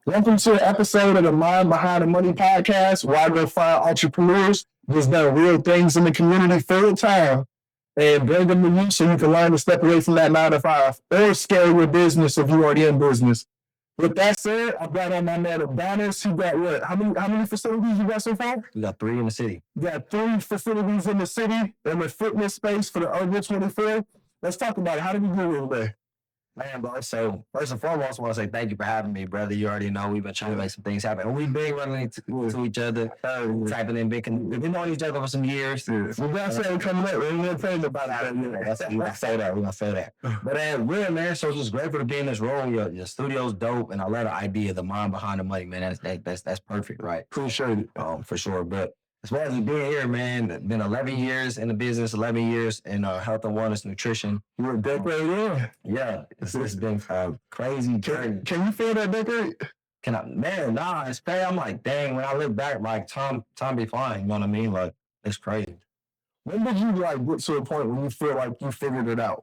Welcome to an episode of the Mind Behind the Money podcast, where I go find entrepreneurs who's done real things in the community full time and bring them to you so you can learn to step away from that 9 to 5 or scale your business if you're already in business. With that said, I brought on my man Adonis. He got what? How many facilities you got so far? We got 3 in the city. You got 3 facilities in the city in the fitness space for the over 24. Let's talk about it. How did you get over there? Man, bro, so first and foremost, I want to say thank you for having me, brother. You already know we've been trying to make some things happen. And we've been running to each other, typing in, we've been knowing each other for some years. We're going to say coming up. We're going to tell you about it. We're going to say that. We're going to say that. But real, man, so it's just grateful to be in this role. Your studio's dope, and I love the idea, the mind behind the money, man. That's perfect, right? Appreciate it. For sure. But as far as being here, man, been 11 years in the business, 11 years in health and wellness nutrition. You're a decade in. Yeah, it's been crazy journey. Can you feel that decade? Can I? Man, nah, it's crazy. I'm like, dang, when I look back, like, time be flying, you know what I mean? Like, it's crazy. When did you, like, get to a point where you feel like you figured it out?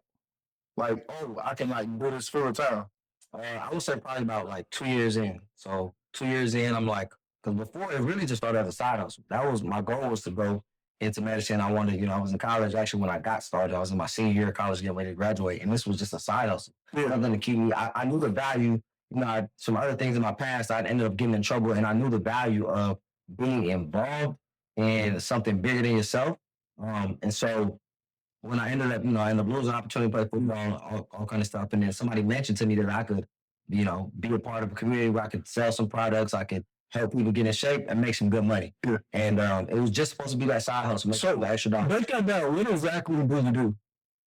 Like, oh, I can, like, do this full time. I would say probably about, like, 2 years in. So 2 years in, I'm like, because before it really just started as a side hustle. That was my goal, was to go into medicine. I wanted, I was in college. Actually, when I got started, I was in my senior year of college, getting ready to graduate. And this was just a side hustle. Yeah. Nothing to keep me. I knew the value. Some other things in my past, I ended up getting in trouble. And I knew the value of being involved in something bigger than yourself. And so when I ended up, I ended up losing opportunity to play football, all kind of stuff. And then somebody mentioned to me that I could, be a part of a community where I could sell some products. I could help people get in shape and make some good money. Yeah. And it was just supposed to be that side hustle. So, the extra dollars. Break that down. What exactly do you do?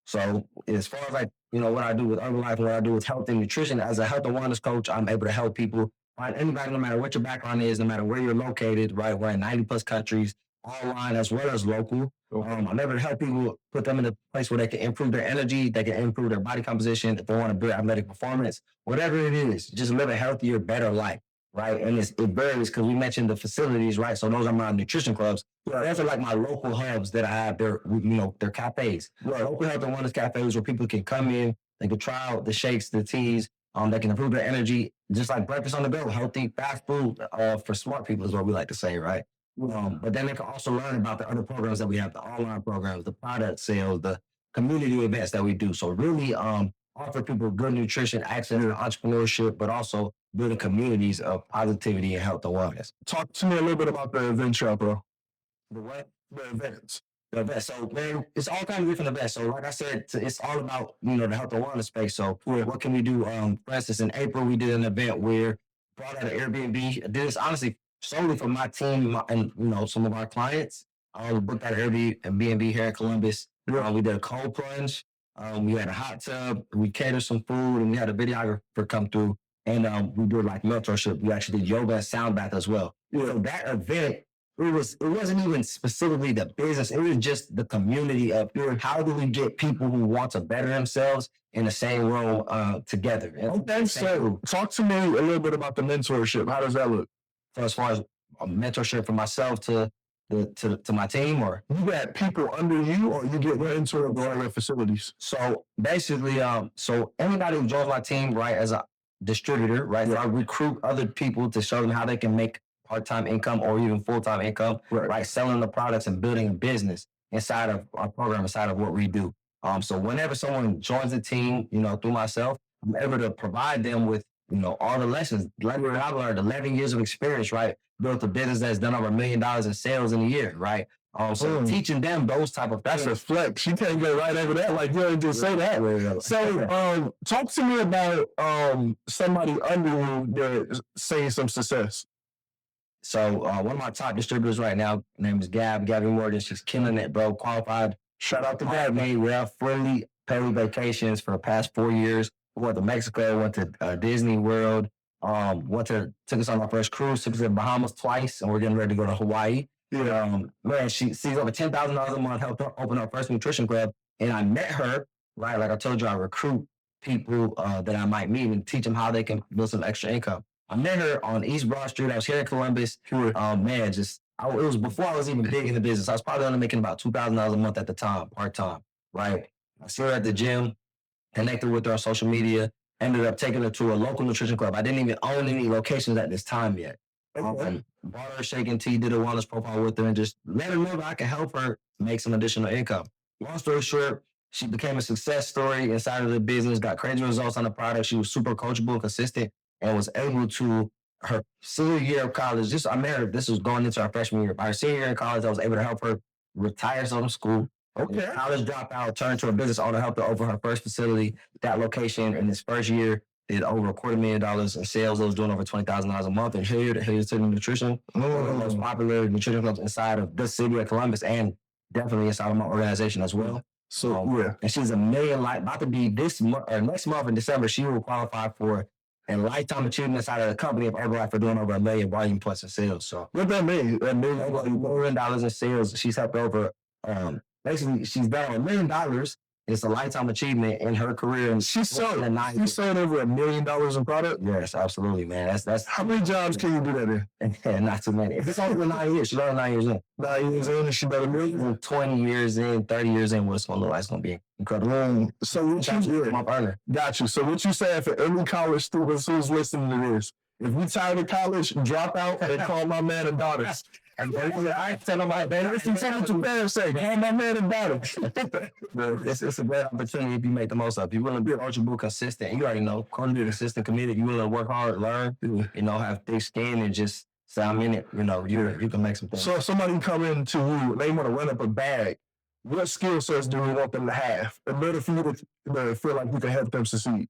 So as far as like, what I do with Herbalife and what I do with health and nutrition, as a health and wellness coach, I'm able to help people, find anybody, no matter what your background is, no matter where you're located, right? We're in 90 plus countries, online as well as local. I'm able to help people, put them in a place where they can improve their energy, they can improve their body composition, if they want to build athletic performance, whatever it is, just live a healthier, better life. Right. And it varies because we mentioned the facilities, right? So those are my nutrition clubs. Those are like my local hubs that I have. They're cafes. Local health and wellness cafes where people can come in, they can try out the shakes, the teas, they can improve their energy, just like breakfast on the go, healthy, fast food for smart people is what we like to say, right? But then they can also learn about the other programs that we have, the online programs, the product sales, the community events that we do. So really offer people good nutrition, access to entrepreneurship, but also building communities of positivity and health and wellness. Talk to me a little bit about the event shop, bro. The what? The events. The events. So, man, it's all kinds of different events. So, like I said, it's all about, the health and wellness space. So, what can we do? For instance, in April, we did an event where brought out an Airbnb. I did this, honestly, solely for my team and, some of our clients. We booked out an Airbnb here in Columbus. We did a cold plunge. We had a hot tub. We catered some food, and we had a videographer come through. And we did like mentorship. We actually did yoga and sound bath as well. So that event, it wasn't even specifically the business. It was just the community of how do we get people who want to better themselves in the same room together. Okay, so talk to me a little bit about the mentorship. How does that look? So as far as a mentorship for myself to my team, or you got people under you, or you get into the facilities? So basically, so anybody who joins my team, right, as a distributor, right, I recruit other people to show them how they can make part-time income or even full-time income, right, selling the products and building a business inside of our program, inside of what we do. So whenever someone joins the team, through myself, I'm able to provide them with, all the lessons. Like I've learned 11 years of experience, right? Built a business that's done over $1 million in sales in a year, right? So teaching them those type of things. That's a flex. You can't go right over that. Like, you don't just say that. So talk to me about somebody under you that's seeing some success. So one of my top distributors right now, her name is Gabby Morgan. She's killing it, bro. Qualified. Shout out to Gabby. We have friendly paid vacations for the past 4 years. We went to Mexico, went to Disney World, took us on our first cruise, took us to the Bahamas twice, and we're getting ready to go to Hawaii. Man, she sees over $10,000 a month, helped her open our first nutrition club. And I met her, right? Like I told you, I recruit people that I might meet and teach them how they can build some extra income. I met her on East Broad Street. I was here in Columbus. Man, it was before I was even big in the business. I was probably only making about $2,000 a month at the time, part-time, right? I see her at the gym, connected with her on social media, ended up taking her to a local nutrition club. I didn't even own any locations at this time yet. Bought her a shake and tea, did a wellness profile with her, and just let her know that I can help her make some additional income. Long story short, she became a success story inside of the business, got crazy results on the product. She was super coachable, consistent, and was able to, her senior year of college, I met her, this was going into our freshman year. By her senior year in college, I was able to help her retire from school. Okay. College dropout, turned to a business owner, helped her open her first facility. That location in this first year did over $250,000 in sales. It was doing over $20,000 a month. And Hilliard City Nutrition, one of the most popular nutrition clubs inside of the city of Columbus and definitely inside of my organization as well. So yeah, and she's a million about to be this month or next month in December. She will qualify for a lifetime achievement side of the company of Herbalife for doing over $1 million volume points in sales. So what that mean? That mean over $1 million in sales. She's helped over. Basically, she's done $1 million. It's a lifetime achievement in her career. And she sold over $1 million in product. Yes, absolutely, man. That's how many jobs can you do that in? Yeah, not too many. It's only 9 years. She's only 9 years in. 9 years in, and she done $1 million. 20 years in, 30 years in, what it's gonna look like? It's gonna be incredible. So what you doing? Got you. So what you saying for every college student who's listening to this? If we tired of college, drop out and call my man and daughters. And I tell them, like, man, listen to parents say, call my man and daughters. It's a great opportunity if you make the most of it. You're willing to be coachable, consistent. You already know, consistent, committed. You're willing to work hard, learn, have thick skin, and just say, I'm in it. You can make some things. So if somebody come into you, they want to run up a bag, what skill sets do you want them to have in order for you to feel like you can help them succeed?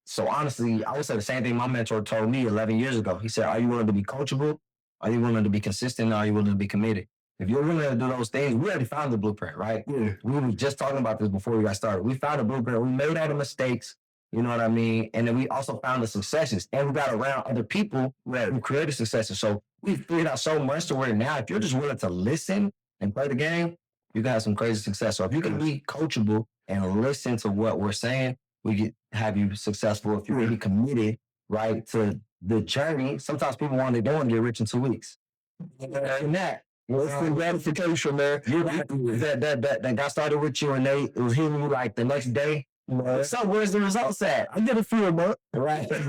So honestly, I would say the same thing my mentor told me 11 years ago. He said, are you willing to be coachable? Are you willing to be consistent? Are you willing to be committed? If you're willing to do those things, we already found the blueprint, right? Yeah. We were just talking about this before we got started. We found the blueprint. We made all the mistakes, you know what I mean? And then we also found the successes. And we got around other people who created successes. So we figured out so much to where now, if you're just willing to listen and play the game, you can have some crazy success. So if you can be coachable and listen to what we're saying, we can have you successful. If you're really committed, right, to the journey. Sometimes people want to get rich in 2 weeks. And that, gratification, man. That got started with you and it was hitting you like the next day. So where's the results at? I get a few a month. Right. They're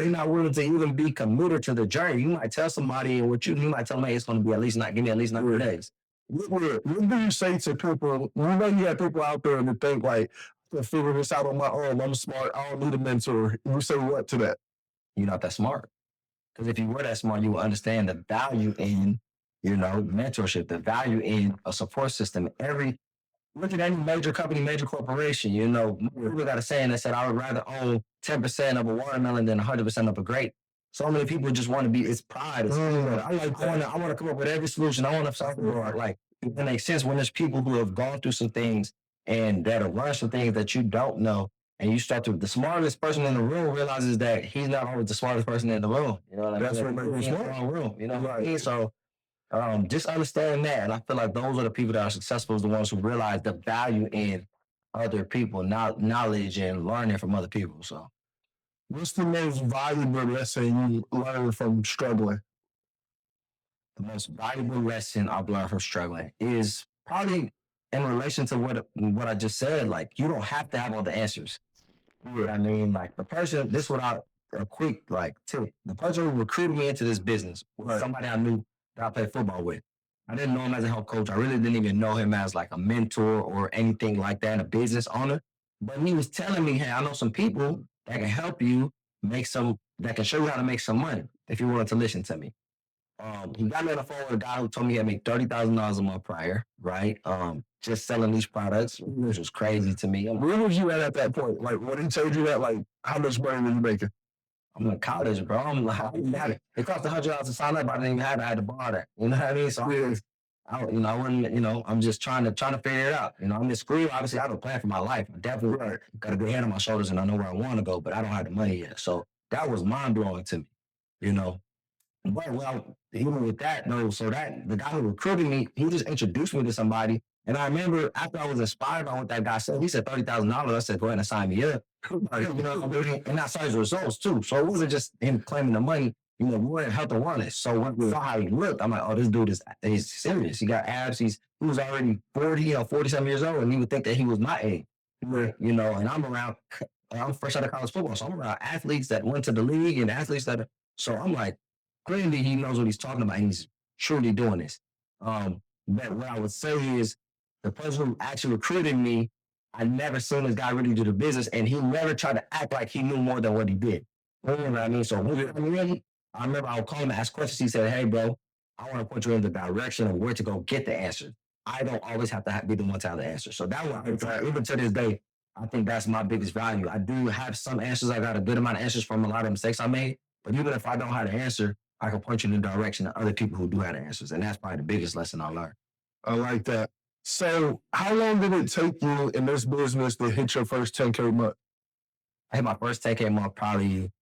not willing to even be committed to the journey. You might tell somebody you might tell them, hey, it's going to be give me at least 90 days. What do you say to people? You have people out there that think like, to figure this out on my own. I'm smart. I don't need a mentor. You say what to that? You're not that smart. Because if you were that smart, you would understand the value in, mentorship, the value in a support system. Look at any major company, major corporation, people got a saying that said, I would rather own 10% of a watermelon than 100% of a grape. So many people just want to be, it's pride. I want to come up with every solution. I want to solve it. It makes sense when there's people who have gone through some things and that'll learn some things that you don't know. And you start to, the smartest person in the room realizes that he's not always the smartest person in the room. You know what I mean? That's what makes you smart. Room. You know what I mean? So just understand that. And I feel like those are the people that are successful, is the ones who realize the value in other people, knowledge and learning from other people. So what's the most valuable lesson you learned from struggling? The most valuable lesson I've learned from struggling is probably in relation to what I just said. Like, you don't have to have all the answers. You know what I mean? Like, the person, this was a quick tip. The person who recruited me into this business was somebody I knew that I played football with. I didn't know him as a health coach. I really didn't even know him as like a mentor or anything like that, a business owner. But he was telling me, hey, I know some people that can help you that can show you how to make some money if you're willing to listen to me. He got me on the phone with a guy who told me he had made $30,000 a month prior, right? Just selling these products, which was crazy to me. Where was you at that point? Like, when he told you that, like, how much money were you making? I'm in college, bro. I'm like, I didn't have it. It cost $100 to sign up. I didn't even have it. I had to borrow that. You know what I mean? So I wasn't, I'm just trying to figure it out. I'm in school. Obviously, I have a plan for my life. I definitely got a good head on my shoulders and I know where I want to go, but I don't have the money yet. So that was mind blowing to me, But even with that, so that the guy who recruited me, he just introduced me to somebody. And I remember after I was inspired by what that guy said, he said $30,000. I said, go ahead and sign me up. And I saw his results too. So it wasn't just him claiming the money. We were in health and wellness. So when we saw how he looked, I'm like, oh, this dude he's serious. He got abs. He was already 40, 47 years old, and he would think that he was my age. And I'm around I'm fresh out of college football, so I'm around athletes that went to the league and athletes that. So I'm like, clearly he knows what he's talking about, and he's truly doing this. But what I would say is, the person who actually recruited me, I never seen this guy really do the business, and he never tried to act like he knew more than what he did. You know what I mean? So I remember I would call him and ask questions. He said, "Hey, bro, I want to point you in the direction of where to go get the answers. I don't always have to be the one to have the answer." So that was, even to this day, I think that's my biggest value. I do have some answers. I got a good amount of answers from a lot of mistakes I made. But even if I don't have the answer, I can point you in the direction of other people who do have the answers. And that's probably the biggest lesson I learned. I like that. So how long did it take you in this business to hit your first 10K month? I hit my first 10K month probably.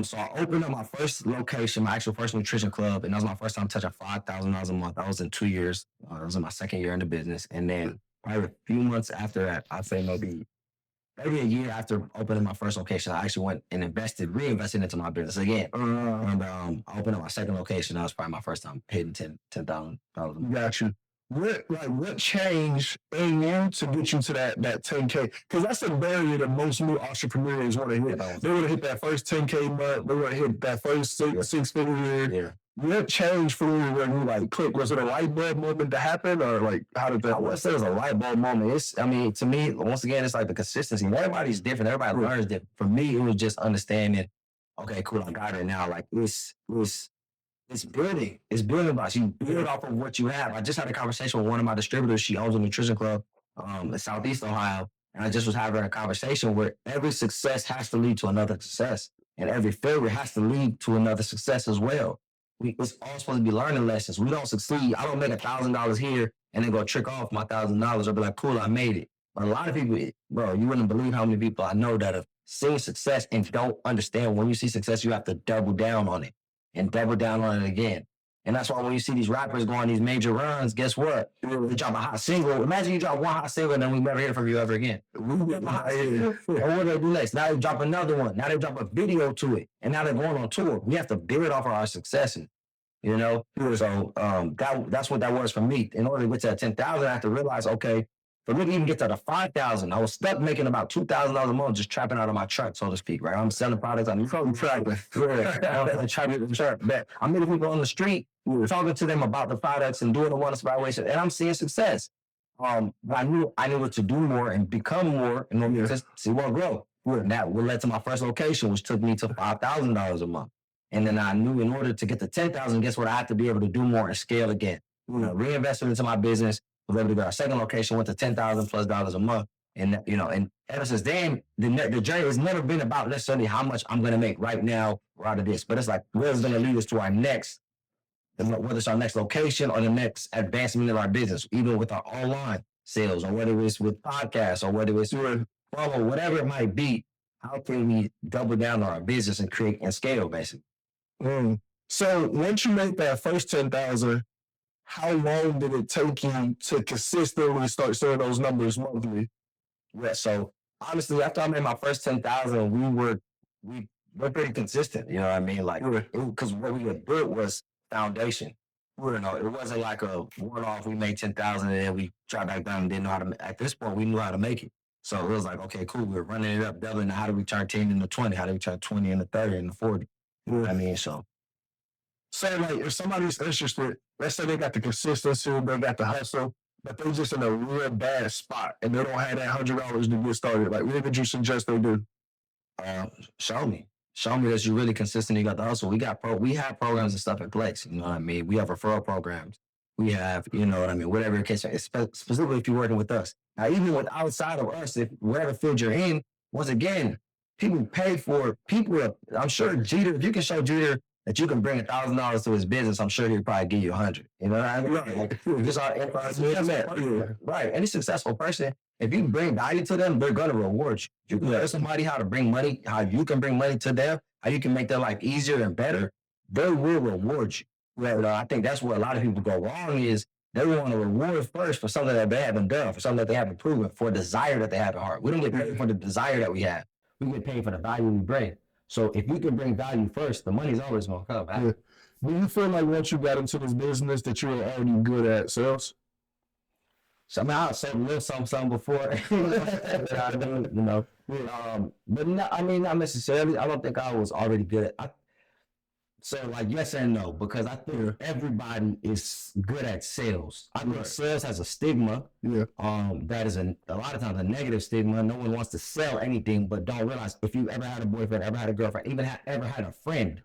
So I opened up my first location, my actual first nutrition club, and that was my first time touching $5,000 a month. That was in 2 years. That was in my second year in the business. And then probably a few months after that, I'd say maybe a year after opening my first location, I actually went and reinvested into my business again. And I opened up my second location. That was probably my first time hitting $10,000. Got you. What changed in you to get you to that 10K? Because that's the barrier that most new entrepreneurs want to hit. They want to hit that first 10K month. They want to hit that first six-figure year. Yeah. What changed for you when you like click? Was it a light bulb moment to happen, or like how did that? I wouldn't say it was a light bulb moment. To me, once again, it's like the consistency. Everybody's different. Everybody learns different. For me, it was just understanding. Okay, cool. I got it now. Like it's building. It's building blocks. You build off of what you have. I just had a conversation with one of my distributors. She owns a nutrition club in Southeast Ohio. And I just was having a conversation where every success has to lead to another success. And every failure has to lead to another success as well. It's all supposed to be learning lessons. We don't succeed. I don't make $1,000 here and then go trick off my $1,000 or be like, cool, I made it. But a lot of people, bro, you wouldn't believe how many people I know that have seen success and don't understand when you see success, you have to double down on it and double down on it again. And that's why when you see these rappers go on these major runs, guess what? They drop a hot single. Imagine you drop one hot single and then we never hear from you ever again. And what do they do next? Now they drop another one. Now they drop a video to it. And now they're going on tour. We have to build off of our successes. You know? So that's what that was for me. In order to get to that 10,000, I have to realize, okay, for me to even get to the 5,000, I was stuck making about $2,000 a month just trapping out of my truck, so to speak, right? I'm selling products. I'm probably trapping. I'm meeting people on the street, talking to them about the products and doing the one evaluation, and I'm seeing success. But I knew what to do more and become more in order to see what grow. And that would led to my first location, which took me to $5,000 a month. And then I knew in order to get to 10,000, guess what? I had to be able to do more and scale again. Reinvested into my business. Was able to go. Our second location went to $10,000+ a month, and and ever since then, the journey has never been about necessarily how much I'm going to make right now or out of this, but it's like where's going to lead us to our next, whether it's our next location or the next advancement of our business, even with our online sales, or whether it's with podcasts, or whether it's with whatever it might be. How can we double down on our business and create and scale, basically? So once you make that first 10,000. How long did it take you to consistently start seeing those numbers monthly? Yeah, so honestly, after I made my first 10,000, we were pretty consistent. You know what I mean? Like, because what we had built was foundation. It wasn't like a one-off. We made 10,000 and then we dropped back down and didn't know how to. At this point, we knew how to make it. So it was like, okay, cool. We're running it up, doubling. How do we turn 10 into 20? How do we turn 20 into 30 into 40? You know what I mean? So like if somebody's interested, let's say they got the consistency, they got the hustle, but they're just in a real bad spot and they don't have that $100 to get started. Like, what would you suggest they do? Show me that you're really consistent. You got the hustle. We have programs and stuff in place. You know what I mean? We have referral programs. We have, whatever the case is, specifically if you're working with us. Now, even with outside of us, if whatever field you're in, once again, people pay for people. I'm sure Jeter, if you can show Jeter that you can bring $1,000 to his business, I'm sure he'll probably give you 100. You know what I mean? Right. Any successful person, if you bring value to them, they're gonna reward you. You can tell somebody how to bring money, how you can bring money to them, how you can make their life easier and better. They will reward you. Well, I think that's where a lot of people go wrong is they want to reward first for something that they haven't done, for something that they haven't proven, for a desire that they have at heart. We don't get paid for the desire that we have. We get paid for the value we bring. So if you can bring value first, the money's always going to come back. Yeah. Do you feel like once you got into this business that you were already good at sales? So I mean, I sold a little something before. That I do, you know. But no, I mean, not necessarily. I don't think I was already good at. So like yes and no, because I think everybody is good at sales. I think sales has a stigma. Yeah. That is a lot of times a negative stigma. No one wants to sell anything, but don't realize if you ever had a boyfriend, ever had a girlfriend, even ever had a friend,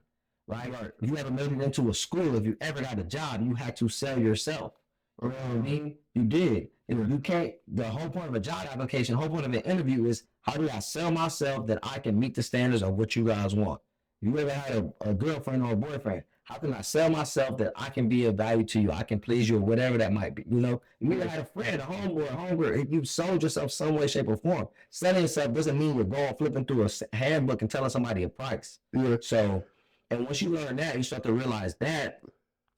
right? If you ever made it into a school, if you ever got a job, you had to sell yourself. You know what I mean? You did. You can't. The whole point of a job application, the whole point of an interview is how do I sell myself that I can meet the standards of what you guys want. You ever had a girlfriend or a boyfriend? How can I sell myself that I can be of value to you? I can please you or whatever that might be. You know, you ever had a friend, a homeboy, a homegirl. You sold yourself some way, shape, or form. Selling yourself doesn't mean you're going flipping through a handbook and telling somebody a price. Yeah. So, and once you learn that, you start to realize that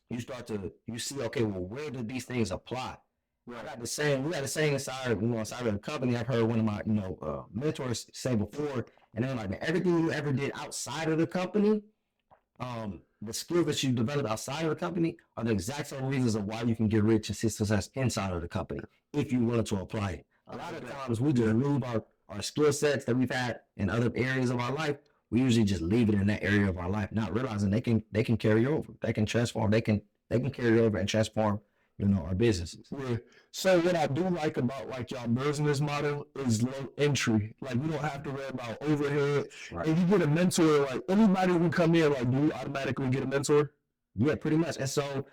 you see, okay, well, where do these things apply? We got the same inside of the company. I've heard one of my, mentors say before, and they're like, everything you ever did outside of the company, the skills that you developed outside of the company are the exact same reasons of why you can get rich and see success inside of the company if you're willing to apply it. A lot of times we just lose our skill sets that we've had in other areas of our life. We usually just leave it in that area of our life, not realizing they can carry over, they can transform, they can carry over and transform, our businesses. Yeah. So what I do like about like y'all business model is low entry. Like you don't have to worry about overhead. Right. And you get a mentor, like anybody who come in, like do you automatically get a mentor? Yeah, pretty much. And so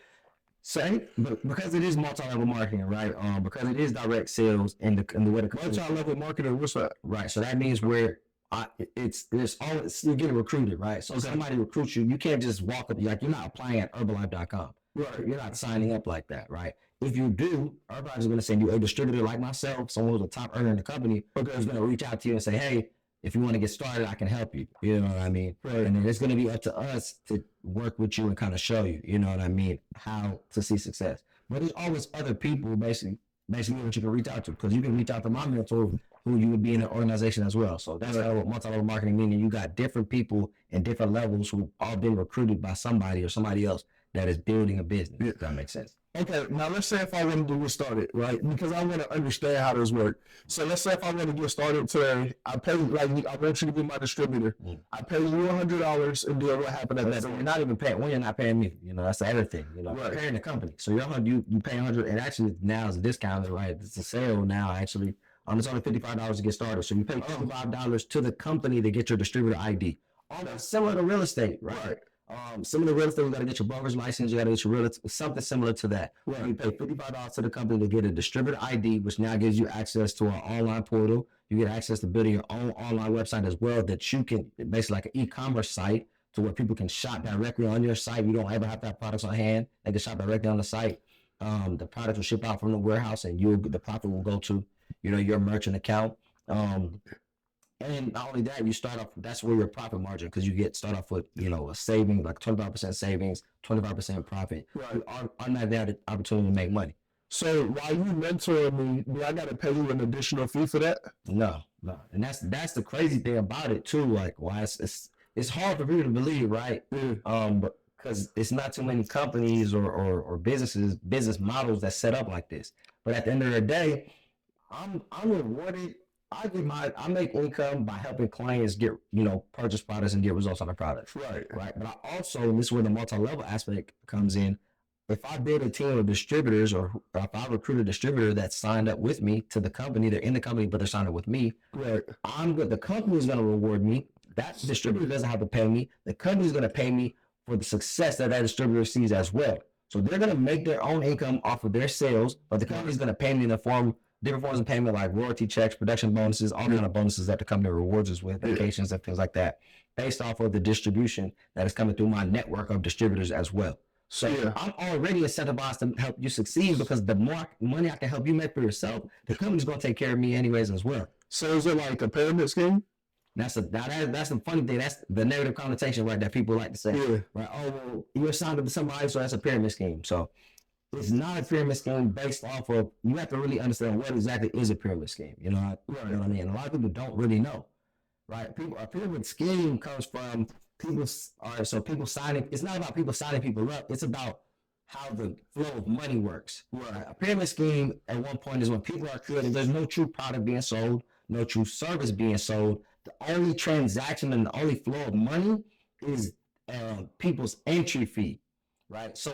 because it is multi-level marketing, right? Because it is direct sales and the way the Multi-level marketing, what's that? right. So that means where you're getting recruited, right? So somebody recruits you, you can't just walk up like you're not applying at Herbalife.com. Right. You're not signing up like that, right? If you do, Herbalife is going to send you a distributor like myself, someone who's a top earner in the company, who's going to reach out to you and say, hey, if you want to get started, I can help you. You know what I mean? Right. And then it's going to be up to us to work with you and kind of show you, you know what I mean, how to see success. But there's always other people basically what you can reach out to, because you can reach out to my mentor who you would be in an organization as well. So that's what multi-level marketing means. You got different people in different levels who all been recruited by somebody or somebody else that is building a business. If that makes sense. Okay, now let's say if I want to get started, right? Because I want to understand how this works. So let's say if I want to get started today, I want you to be my distributor. I pay you $100 and then what happened at that? So you're not even paying when you're not paying me. That's the other thing. You're paying the company. So you pay $100, and actually now it's a discount, right? It's a sale now actually. It's only $55 to get started. So you pay $55 to the company to get your distributor ID. Almost similar to real estate, right? Similar to real estate, you got to get your broker's license, you got to get your something similar to that. Right. You pay $55 to the company to get a distributor ID, which now gives you access to our online portal. You get access to building your own online website as well, that you can basically like an e-commerce site to where people can shop directly on your site. You don't ever have to have products on hand. They can shop directly on the site. The product will ship out from the warehouse, and the profit will go to your merchant account. And not only that, you start off, that's where your profit margin, because you start off with, a saving, like 25% savings, 25% profit. Right. You automatically have the opportunity to make money. So while you mentoring me, do I got to pay you an additional fee for that? No. And that's the crazy thing about it too. Like, why it's hard for people to believe, right? But because it's not too many companies or business models that set up like this. But at the end of the day, I'm rewarded. I make income by helping clients get, purchase products and get results on the products. Right. But I also, and this is where the multi-level aspect comes in. If I build a team of distributors, or if I recruit a distributor that signed up with me to the company, they're in the company, but they're signed up with me. Right. The company is going to reward me. That distributor doesn't have to pay me. The company is going to pay me for the success that distributor sees as well. So they're going to make their own income off of their sales, but the company is going to pay me in the different forms of payment, like royalty checks, production bonuses, all kind of bonuses that the company rewards us with, vacations and things like that, based off of the distribution that is coming through my network of distributors as well. So I'm already incentivized to help you succeed, because the more money I can help you make for yourself, the company's going to take care of me anyways as well. So is it like a pyramid scheme? That's the funny thing. That's the negative connotation, right, that people like to say. Yeah. Right? Oh, well, you're signed up to somebody, so that's a pyramid scheme. So it's not a pyramid scheme based off of, you have to really understand what exactly is a pyramid scheme. You know what I mean? A lot of people don't really know, right? A pyramid scheme comes from people signing. It's not about people signing people up. It's about how the flow of money works. Right. A pyramid scheme at one point is when people are creating, there's no true product being sold, no true service being sold. The only transaction and the only flow of money is people's entry fee. Right. So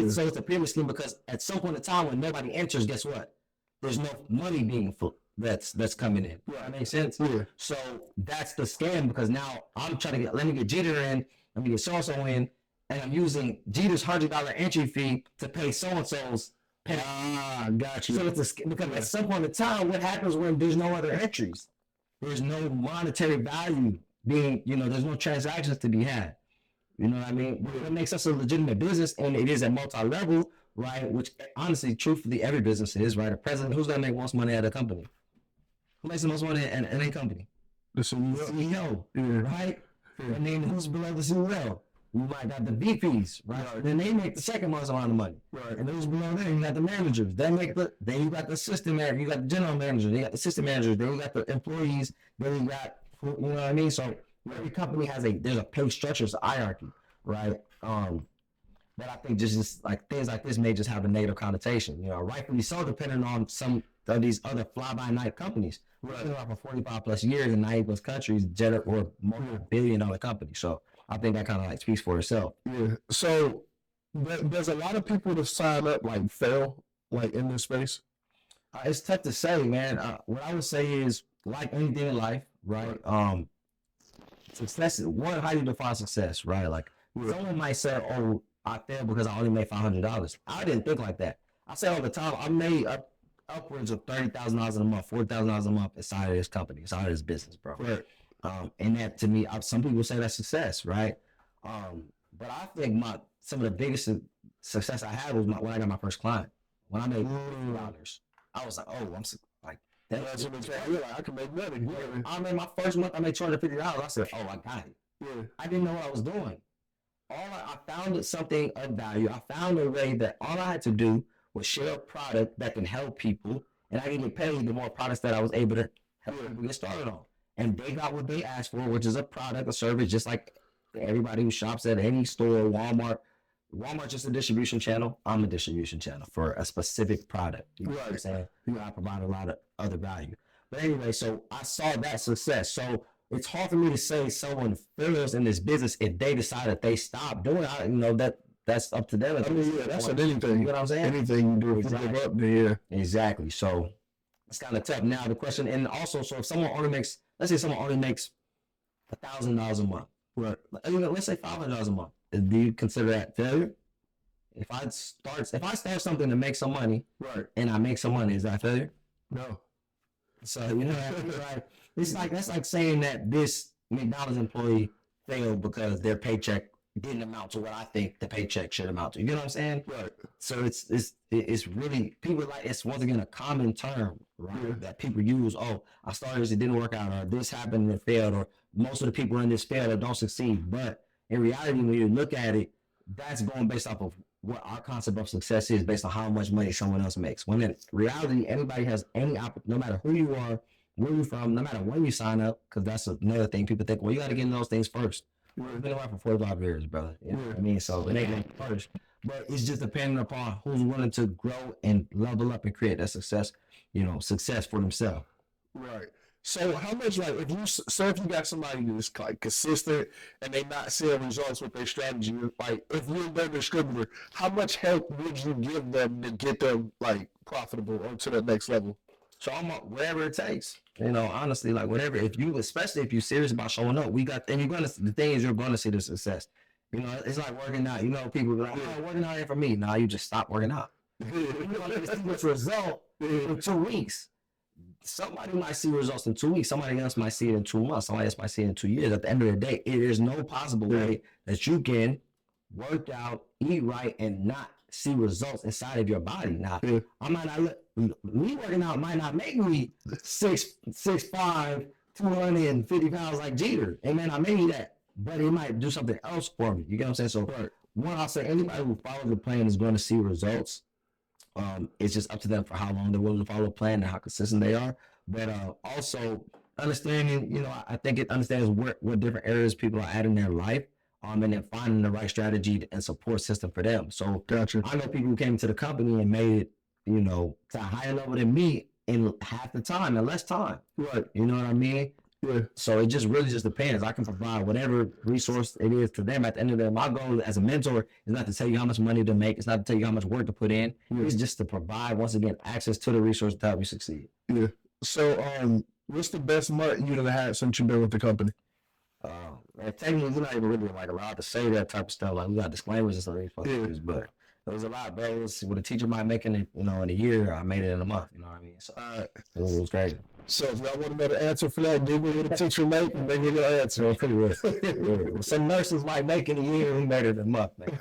so it's a pyramid scheme because at some point in time when nobody enters, guess what? There's no money being that's coming in. Yeah. That makes sense? Yeah. So that's the scam because now I'm trying to let me get Jeter in, let me get so-and-so in, and I'm using Jeter's $100 entry fee to pay so-and-so's pay. Got you. So it's a scam because at some point in time, what happens when there's no other entries? There's no monetary value being, there's no transactions to be had. You know what I mean? It makes us a legitimate business, and it is at multi-level, right? Which, honestly, truthfully, every business is, right? A president, who's going to make most money at a company? Who makes the most money in any company? The CEO, right? Yeah. And then who's below the CEO? You might got the VPs, right? Then they make the second most amount of money. Right. And those below them, you got the managers. Then you got the assistant manager, you got the general manager, you got the assistant managers, then you got the employees, then you got, you know what I mean? So every company there's a pay structure, it's a hierarchy, right? But I think just like things like this may just have a negative connotation, rightfully so, depending on some of these other fly-by-night companies. We're been around for 45 plus years in 90 plus countries, or multi-billion-dollar companies. So I think that kind of speaks for itself. Yeah. So there's a lot of people that sign up fail in this space. It's tough to say, man. What I would say is like anything in life, right? Success is how do you define success, right? Someone might say, "Oh, I failed because I only made $500." I didn't think like that. I say all the time, I made upwards of $30,000 a month, $40,000 a month inside of this company, inside of this business, bro. Right. And that to me, some people say that's success, right? But I think some of the biggest success I had was when I got my first client. When I made $50, I was like, "Oh, that's I can make money." Yeah. I made my first month, I made $250. I said, "Oh, I got it." Yeah. I didn't know what I was doing. I found something of value. I found a way that all I had to do was share a product that can help people, and I can get paid the more products that I was able to help people get started on. And they got what they asked for, which is a product, a service, just like everybody who shops at any store, Walmart. Walmart's just a distribution channel. I'm a distribution channel for a specific product. You know what I'm saying? I provide a lot of other value. But anyway, so I saw that success. So it's hard for me to say someone fails in this business if they decide that they stop doing it. That's up to them. I mean, that's at anything. You know what I'm saying? Anything you do, if you give up, then Exactly. So it's kind of tough. Now the question, and also, so if someone only makes, let's say someone only makes $1,000 a month, right? Let's say $500 a month. Do you consider that failure? If I start something to make some money, right, and I make some money, is that failure? No. So that's like saying that this McDonald's employee failed because their paycheck didn't amount to what I think the paycheck should amount to. You know what I'm saying? Right. So it's really people it's once again a common term, right? Yeah. That people use. Oh, I started this, it didn't work out, or this happened and it failed, or most of the people in this fail or don't succeed. But in reality, when you look at it, that's going based off of what our concept of success is, based on how much money someone else makes. When in reality, anybody has any no matter who you are, where you're from, no matter when you sign up, because that's another thing people think. Well, you got to get in those things first. We've been around for 45 years, brother. You know what I mean? So it ain't first. But it's just depending upon who's willing to grow and level up and create that success, success for themselves. Right. So how much, if you got somebody who's consistent and they not seeing results with their strategy, if you're their distributor, how much help would you give them to get them profitable or to the next level? So I'm whatever it takes, honestly, whatever. Especially if you're serious about showing up, the thing is you're going to see the success. It's like working out. People be like, "Oh, working out ain't for me." No, you just stop working out. You're going to see this result in 2 weeks. Somebody might see results in 2 weeks. Somebody else might see it in 2 months. Somebody else might see it in 2 years. At the end of the day, there's no possible way that you can work out, eat right, and not see results inside of your body. Now, I might not me working out might not make me 6'5", 250 pounds like Jeter. It may not make me that, but it might do something else for me. You get what I'm saying? So, one, I'll say anybody who follows the plan is going to see results. It's just up to them for how long they're willing to follow the plan and how consistent they are. But also understanding, I think it understands what different areas people are at in their life. and then finding the right strategy and support system for them. So Gotcha. I know people who came to the company and made it, to a higher level than me in half the time and less time. Right. You know what I mean? Yeah. So it just really just depends. I can provide whatever resource it is to them. At the end of the day, my goal as a mentor is not to tell you how much money to make. It's not to tell you how much work to put in. Yeah. It's just to provide, once again, access to the resource to help you succeed. Yeah. So, what's the best month you've had since you've been with the company? And technically, we're not even really like allowed to say that type of stuff. Like we got disclaimers and stuff we're supposed to use, but there was a lot, bro. It was, what a teacher might make in in a year, I made it in a month. You know what I mean? So it was crazy. So if y'all want to know the answer for that, give me what a teacher make and make me the answer. So pretty real. Yeah. Some nurses might make in a year, we made it in a month, man.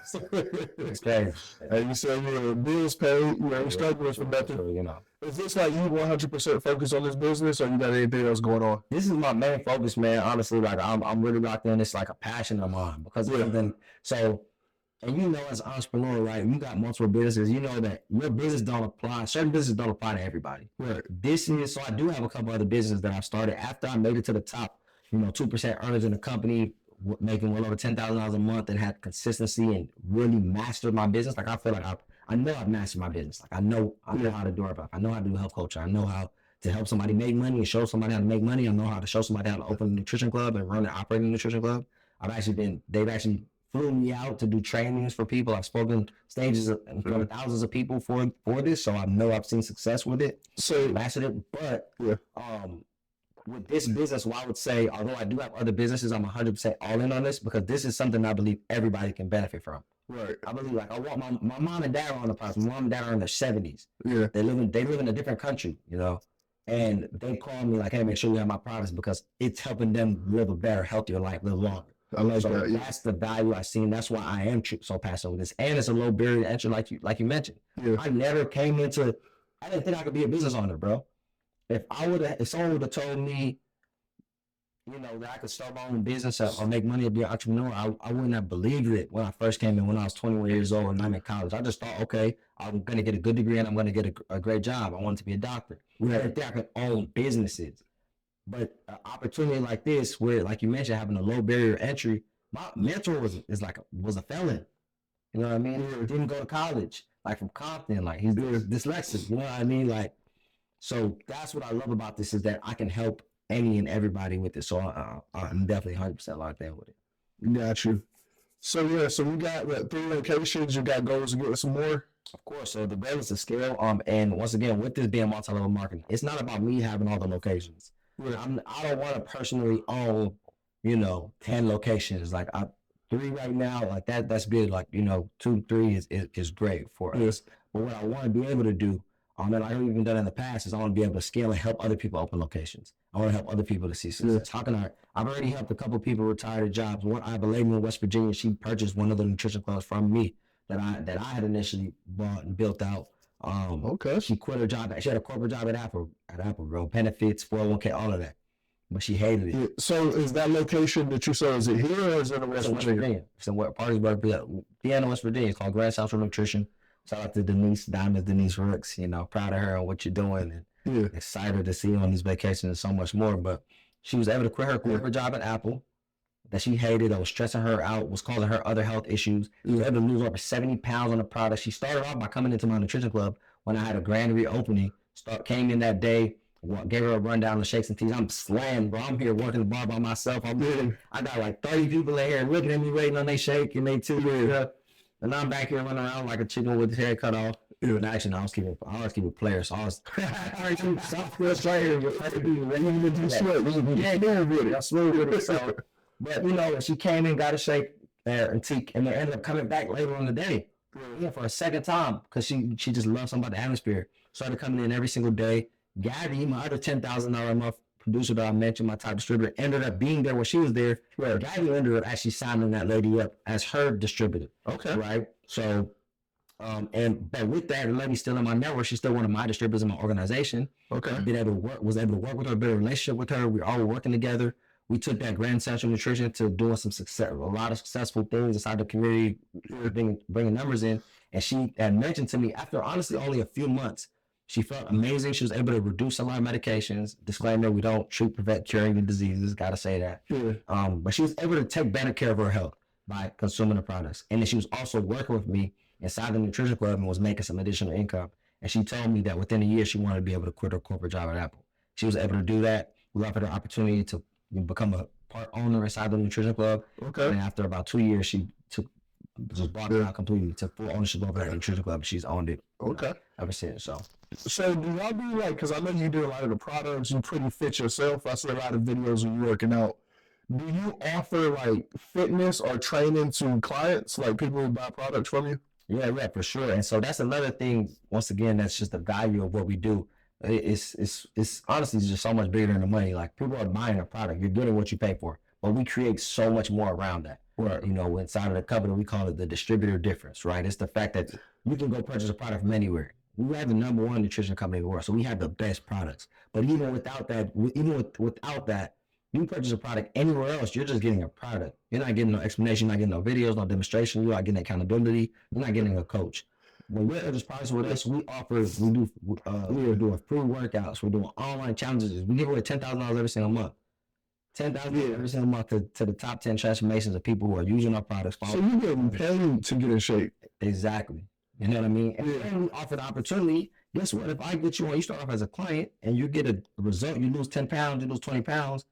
It's crazy. And you said your bills paid, you ain't struggling for nothing. So, Is this like you 100% focused on this business, or you got anything else going on? this is my main focus, man. Honestly, like I'm really locked in. It's like a passion of mine because it's something. So, and as an entrepreneur, right? You got multiple businesses. You know that your business don't apply. Certain businesses don't apply to everybody. Right. So I do have a couple other businesses that I've started after I made it to the top. 2% earners in the company, making well over $10,000 a month, and had consistency and really mastered my business. Like I feel like I know I've mastered my business. Like I know how to do it. I know how to do health coaching. I know how to help somebody make money and show somebody how to make money. I know how to show somebody how to open a nutrition club and run and operate a nutrition club. They've actually flew me out to do trainings for people. I've spoken stages in front of thousands of people for this, so I know I've seen success with it. So Mastered it, but with this business, I would say, although I do have other businesses, I'm 100% all in on this because this is something I believe everybody can benefit from. right. I believe, like, I want my mom and dad are on the podcast. My mom and dad are in their 70s. Yeah. They live in a different country, and they call me like, hey, make sure you have my products because it's helping them live a better, healthier life, live longer. I like So that. Yeah. that's the value I see, and that's why I am so passionate with this. And it's a low barrier to entry, like you mentioned. Yeah. I never came into. I didn't think I could be a business owner, bro. If someone would have told me, that I could start my own business or make money and be an entrepreneur, I wouldn't have believed it when I first came in, when I was 21 years old and I'm in college. I just thought, okay, I'm going to get a good degree and I'm going to get a great job. I wanted to be a doctor. I didn't think I could own businesses. But an opportunity like this, where, like you mentioned, having a low barrier entry, my mentor was a felon. You know what I mean? Yeah. Didn't go to college, like from Compton, like he's dyslexic. You know what I mean? Like, so that's what I love about this is that I can help any and everybody with it. So I'm definitely 100% locked in with it. Got you. So we got 3 locations. You got goals to get some more. Of course. So the goal is to scale. And once again, with this being multi-level marketing, it's not about me having all the locations. Yeah. I don't want to personally own, 10 locations. Like 3 right now, like that's big. Like 2, 3 is great for us. Yes. But what I want to be able to do, and I've even done in the past, is I want to be able to scale and help other people open locations. I want to help other people to see success. How can I've already helped a couple people retire their jobs. I have a lady in West Virginia. She purchased one of the nutrition clubs from me that I had initially bought and built out. Okay. She quit her job. She had a corporate job at Apple, bro. Benefits, 401k, all of that. But she hated it. Yeah. So is that location that you saw, is it here or is it in West Virginia? It's in Parkersburg, Vienna, West Virginia. It's called Grand Central Nutrition. Shout out to Denise Rooks. Proud of her and what you're doing, and excited to see you on these vacations and so much more. But she was able to quit her corporate job at Apple that she hated, that was stressing her out, was causing her other health issues. She was able to lose over 70 pounds on the product. She started off by coming into my nutrition club when I had a grand reopening. Came in that day, gave her a rundown of shakes and teas. I'm slammed, bro. I'm here working the bar by myself. I got like 30 people in here looking at me, waiting on they shake and they tea. And I'm back here running around like a chicken with his hair cut off. And actually, I was keeping players. So I was Southwest right here. I smooth with it. So, but she came in, got a shake and tea, and they ended up coming back later on the day. For a second time because she just loved something about the atmosphere. Started coming in every single day. Gabby, my other $10,000 a month producer that I mentioned, my top distributor, ended up being there when she was there. Gabby ended up actually signing that lady up as her distributor. Okay. Right. So, but with that, the lady's still in my network. She's still one of my distributors in my organization. Okay. Was able to work with her, build a relationship with her. We all were working together. We took that Grand Central Nutrition to doing a lot of successful things inside the community, bringing numbers in. And she had mentioned to me after honestly only a few months, she felt amazing. She was able to reduce some of our medications. Disclaimer: we don't treat, prevent, cure any diseases. Got to say that. Yeah. But she was able to take better care of her health. by consuming the products. And then she was also working with me inside the nutrition club and was making some additional income. And she told me that within a year, she wanted to be able to quit her corporate job at Apple. She was able to do that. We offered her the opportunity to become a part owner inside the nutrition club. Okay. And after about 2 years, she just bought it out completely, took full ownership over the nutrition club. She's owned it Okay. ever since. So do y'all do like, because I know you do a lot of the products, you pretty fit yourself. I see a lot of videos of you working out. Do you offer like fitness or training to clients, like people who buy products from you? Yeah, for sure. And so that's another thing, once again, that's just the value of what we do. It's honestly just so much bigger than the money. Like, people are buying a product, you're getting what you pay for, but we create so much more around that. Right. You know, inside of the company, we call it the distributor difference, right? It's the fact that you can go purchase a product from anywhere. We have the #1 nutrition company in the world, so we have the best products. But even without that, you purchase a product anywhere else, you're just getting a product. You're not getting no explanation, you're not getting no videos, no demonstration, you're not getting accountability, you're not getting a coach. When we're purchase products with us, we do free workouts, we're doing online challenges. We give away $10,000 every single month. $10,000 every single month to the top 10 transformations of people who are using our products. So you getting paid to get in shape. Exactly. You know what I mean? And then we offer the opportunity. Guess what? If I get you on, you start off as a client and you get a result, you lose 10 pounds, you lose 20 pounds.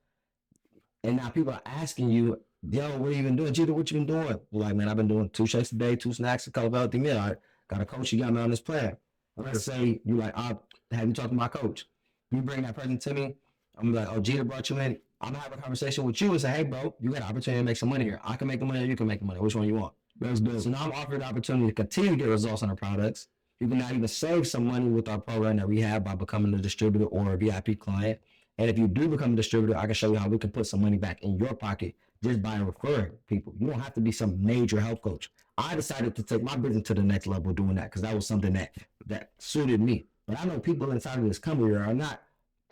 And now people are asking you, yo, what have you been doing? Jeter, what you been doing? You're like, man, I've been doing 2 shakes a day, 2 snacks, a couple of healthy meals. I got a coach, you got me on this plan. Let's say you like, I'll have you talk to my coach. You bring that person to me. I'm like, oh, Jeter brought you in. I'm gonna have a conversation with you and say, hey, bro, you got an opportunity to make some money here. I can make the money, or you can make the money. Which one you want? That's dope. So now I'm offering the opportunity to continue to get results on our products. You can now even save some money with our program that we have by becoming a distributor or a VIP client. And if you do become a distributor, I can show you how we can put some money back in your pocket just by referring people. You don't have to be some major health coach. I decided to take my business to the next level doing that because that was something that suited me. But I know people inside of this company are not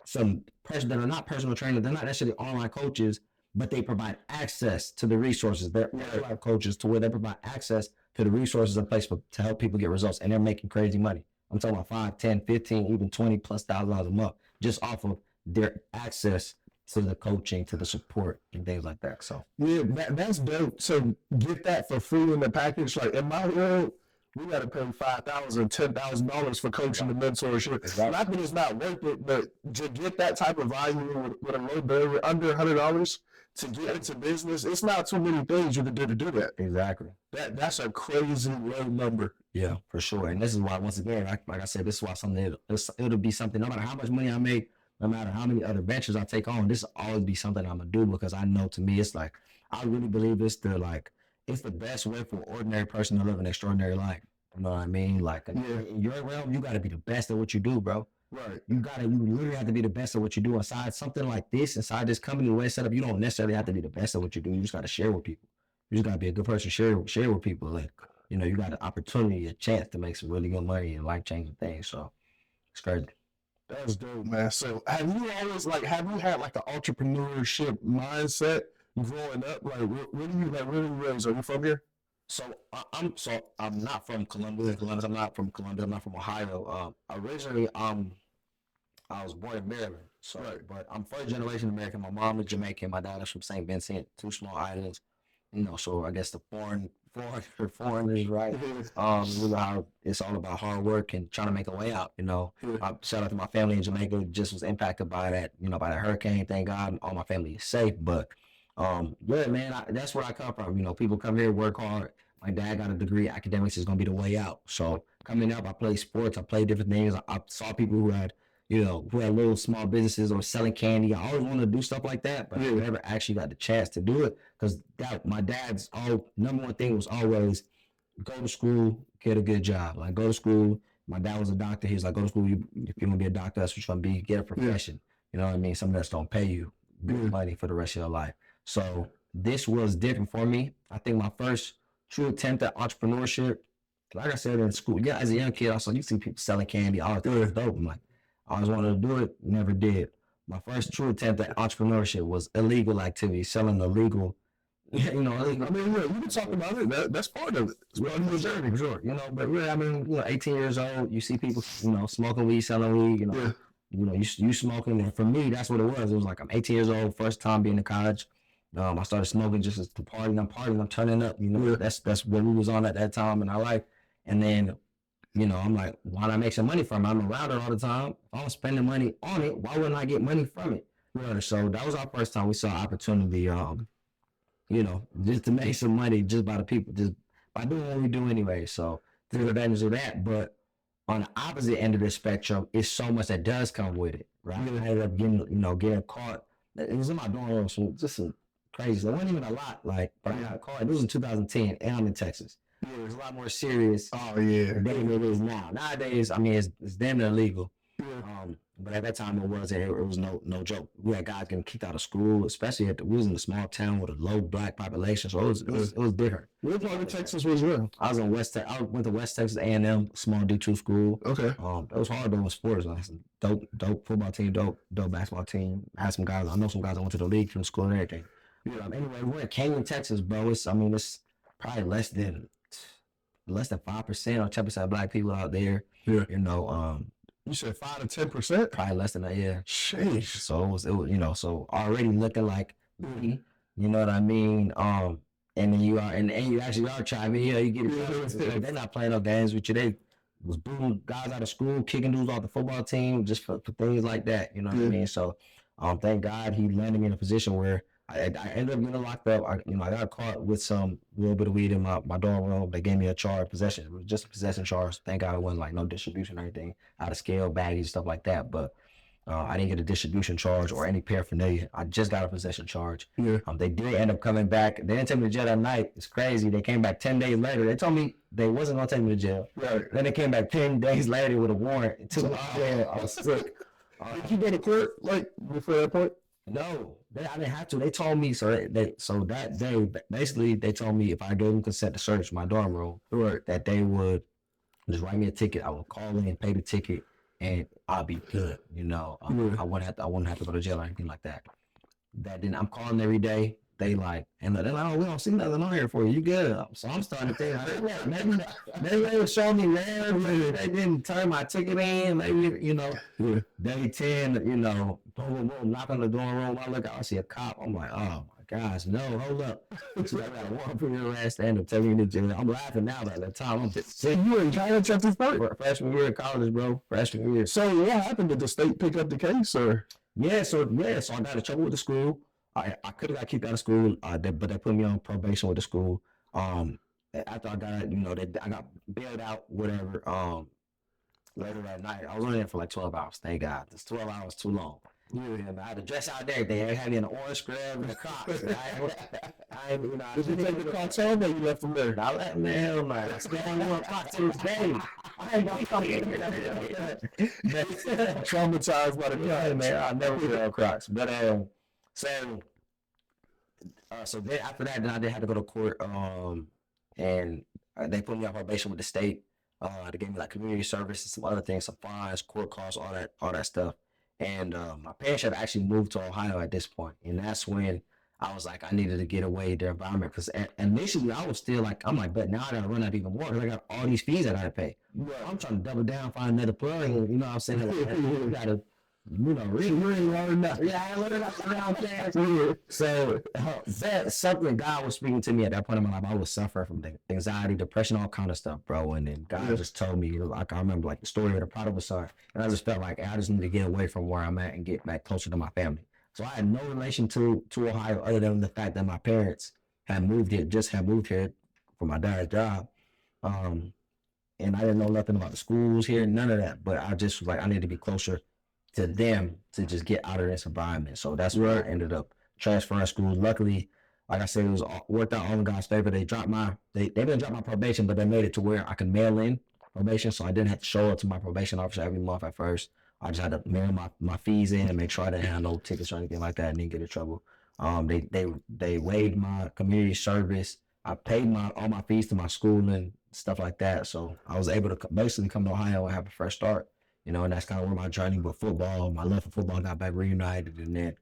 some person that are not personal trainers. They're not necessarily online coaches, but they provide access to the resources. They're life coaches to where they provide access to the resources in place to help people get results, and they're making crazy money. I'm talking about 5, 10, 15, even $20,000+ a month just off of their access to the coaching, to the support, and things like that. So yeah, that's dope. So get that for free in the package. Like in my world, we got to pay $5,000, $10,000 for coaching and mentorship. Exactly. Not that it's not worth it, but to get that type of value with a low barrier, under $100 to get into business, it's not too many things you can do to do that. exactly. That's a crazy low number. Yeah, for sure. And this is why, once again, like I said, this is why it'll be something, no matter how much money I make, no matter how many other ventures I take on, this will always be something I'm gonna do because I know, to me, it's like, I really believe it's the best way for an ordinary person to live an extraordinary life. You know what I mean? Like, in your realm, you gotta be the best at what you do, bro. Right. You literally have to be the best at what you do. Inside something like this, inside this company, the way it's set up, you don't necessarily have to be the best at what you do. You just gotta share with people. You just gotta be a good person, share with people. Like, you know, you got an opportunity, a chance to make some really good money and life-changing things. So it's crazy. That's dope, man. So have you had like an entrepreneurship mindset growing up? Like, where do you really raised? Are you from here? So I'm not from Columbia. I'm not from Columbia. I'm not from Ohio. Originally, I was born in Maryland. So, Right. but I'm first generation American. My mom is Jamaican. My dad is from St. Vincent, 2 small islands. You know, so I guess the foreigners, right? You know how it's all about hard work and trying to make a way out. You know, shout out to my family in Jamaica. Just was impacted by that, you know, by the hurricane. Thank God, all my family is safe. But yeah, man, that's where I come from. You know, people come here, work hard. My dad got a degree. Academics is gonna be the way out. So coming up, I played sports. I played different things. I saw people who had little small businesses or selling candy. I always wanted to do stuff like that, but I never actually got the chance to do it because my dad's number one thing was always go to school, get a good job. Like, go to school. My dad was a doctor. He was like, go to school. If you're gonna be a doctor, that's what you're gonna be. Get a profession. You know what I mean? Something that's gonna pay you good money for the rest of your life. So this was different for me. I think my first true attempt at entrepreneurship, like I said in school, yeah, as a young kid, you see people selling candy. I thought it was dope. I'm like, I always wanted to do it, never did. My first true attempt at entrepreneurship was illegal activity, selling illegal. Illegal. I mean, yeah, you can talk about it. That's part of it. It's part of the journey, for sure. You know, but really, I mean, 18 years old, you see people, smoking weed, selling weed. You smoking, and for me, that's what it was. It was like, I'm 18 years old, first time being in college. I started smoking just as the party. I'm turning up. You know, that's what we was on at that time in our life. And then, I'm like, why not make some money from it? I'm around it all the time. If I'm spending money on it, why wouldn't I get money from it? So that was our first time we saw opportunity. Just to make some money just by the people, just by doing what we do anyway. So take advantage of that. But on the opposite end of the spectrum, it's so much that does come with it, right? I ended up getting caught. It was in my dorm room, so just some crazy. It wasn't even a lot, but I got caught. It was in 2010, and I'm in Texas. It was a lot more serious than it is now. Nowadays, I mean, it's damn near illegal. But at that time, it was no joke. We had guys getting kicked out of school, especially we was in a small town with a low black population, so it was different. What part of Texas was you? I was in West Texas. I went to West Texas A&M, small D2 school. Okay. It was hard doing sports. Like, dope football team, dope basketball team. I know some guys that went to the league from school and everything. Anyway, we're in Canyon, Texas, bro. It's probably less than 5% or 10% of black people out there. Yeah. You said 5 to 10%? Probably less than that, yeah. Sheesh. So it was, so already looking like, you know what I mean? And then you actually are trying, you get it. They're not playing no games with you. They was booing guys out of school, kicking dudes off the football team, just for things like that. You know what I mean? So, thank God he landed me in a position where I ended up getting locked up. I got caught with some little bit of weed in my dorm room. They gave me a charge, possession. It was just a possession charge. Thank God it wasn't like no distribution or anything, out of scale, baggies, stuff like that. But I didn't get a distribution charge or any paraphernalia. I just got a possession charge. Yeah. They did end up coming back. They didn't take me to jail that night. It's crazy. They came back 10 days later. They told me they wasn't gonna take me to jail. Right. Then they came back 10 days later with a warrant. It took me there. I was sick. Did you go to court before that point? No, I didn't have to. They told me so that day, basically, they told me if I gave them consent to search my dorm room, that they would just write me a ticket. I would call in, pay the ticket, and I'll be good. I wouldn't have to go to jail or anything like that. I'm calling every day. They're like, oh, we don't see nothing on here for you. You good? So I'm starting to think, maybe they would show me there. Maybe they didn't turn my ticket in. Maybe, day 10, boom, boom, boom, knock on the dorm room. I look out, I see a cop. I'm like, oh my gosh, no, hold up. So I got a warrant for your ass to end up taking me to jail. I'm laughing now, but at the time, I'm just sick. You were in China, Texas State? Freshman year in college, bro. Freshman year. So what happened? Did the state pick up the case, or? Yeah, so I got in trouble with the school. I could have got kicked out of school, but they put me on probation with the school. After I got, I got bailed out, whatever. Later that night, I was only there for like 12 hours. Thank God, it's 12 hours too long. Yeah, I had to dress out there. They had me in an orange scrub and a Crocs. Did you take the Crocs home or you left them there? I left them there. Hell no. I still don't wear Crocs to this day. I ain't gonna come here. Traumatized by the Crocs. Man, I never wear Crocs. But so then after that, then I did have to go to court. And they put me on probation with the state. They gave me like community service and some other things, some fines, court costs, all that stuff. And my parents had actually moved to Ohio at this point, and that's when I was like, I needed to get away their environment, because initially I was still like, I'm like, but now I gotta run out even more because I got all these fees I gotta pay. I'm trying to double down, find another plug, and you know what I'm saying? You gotta, really learn that. Yeah, I learned that around there. So that's something God was speaking to me at that point in my life. I was suffering from anxiety, depression, all kind of stuff, bro. And then God just told me, like, I remember like the story of the prodigal son, and I just felt like I just need to get away from where I'm at and get back closer to my family. So I had no relation to Ohio other than the fact that my parents had moved here for my dad's job. And I didn't know nothing about the schools here, none of that. But I just was like, I need to be closer to them to just get out of this environment. So that's where I ended up transferring schools. Luckily, like I said, it was worked out all in God's favor. They didn't drop my probation, but they made it to where I could mail in probation. So I didn't have to show up to my probation officer every month at first. I just had to mail my fees in and make sure I didn't have no tickets or anything like that and didn't get in trouble. They waived my community service. I paid all my fees to my school and stuff like that. So I was able to basically come to Ohio and have a fresh start. And that's kind of where my journey with football, my love for football got back reunited. And then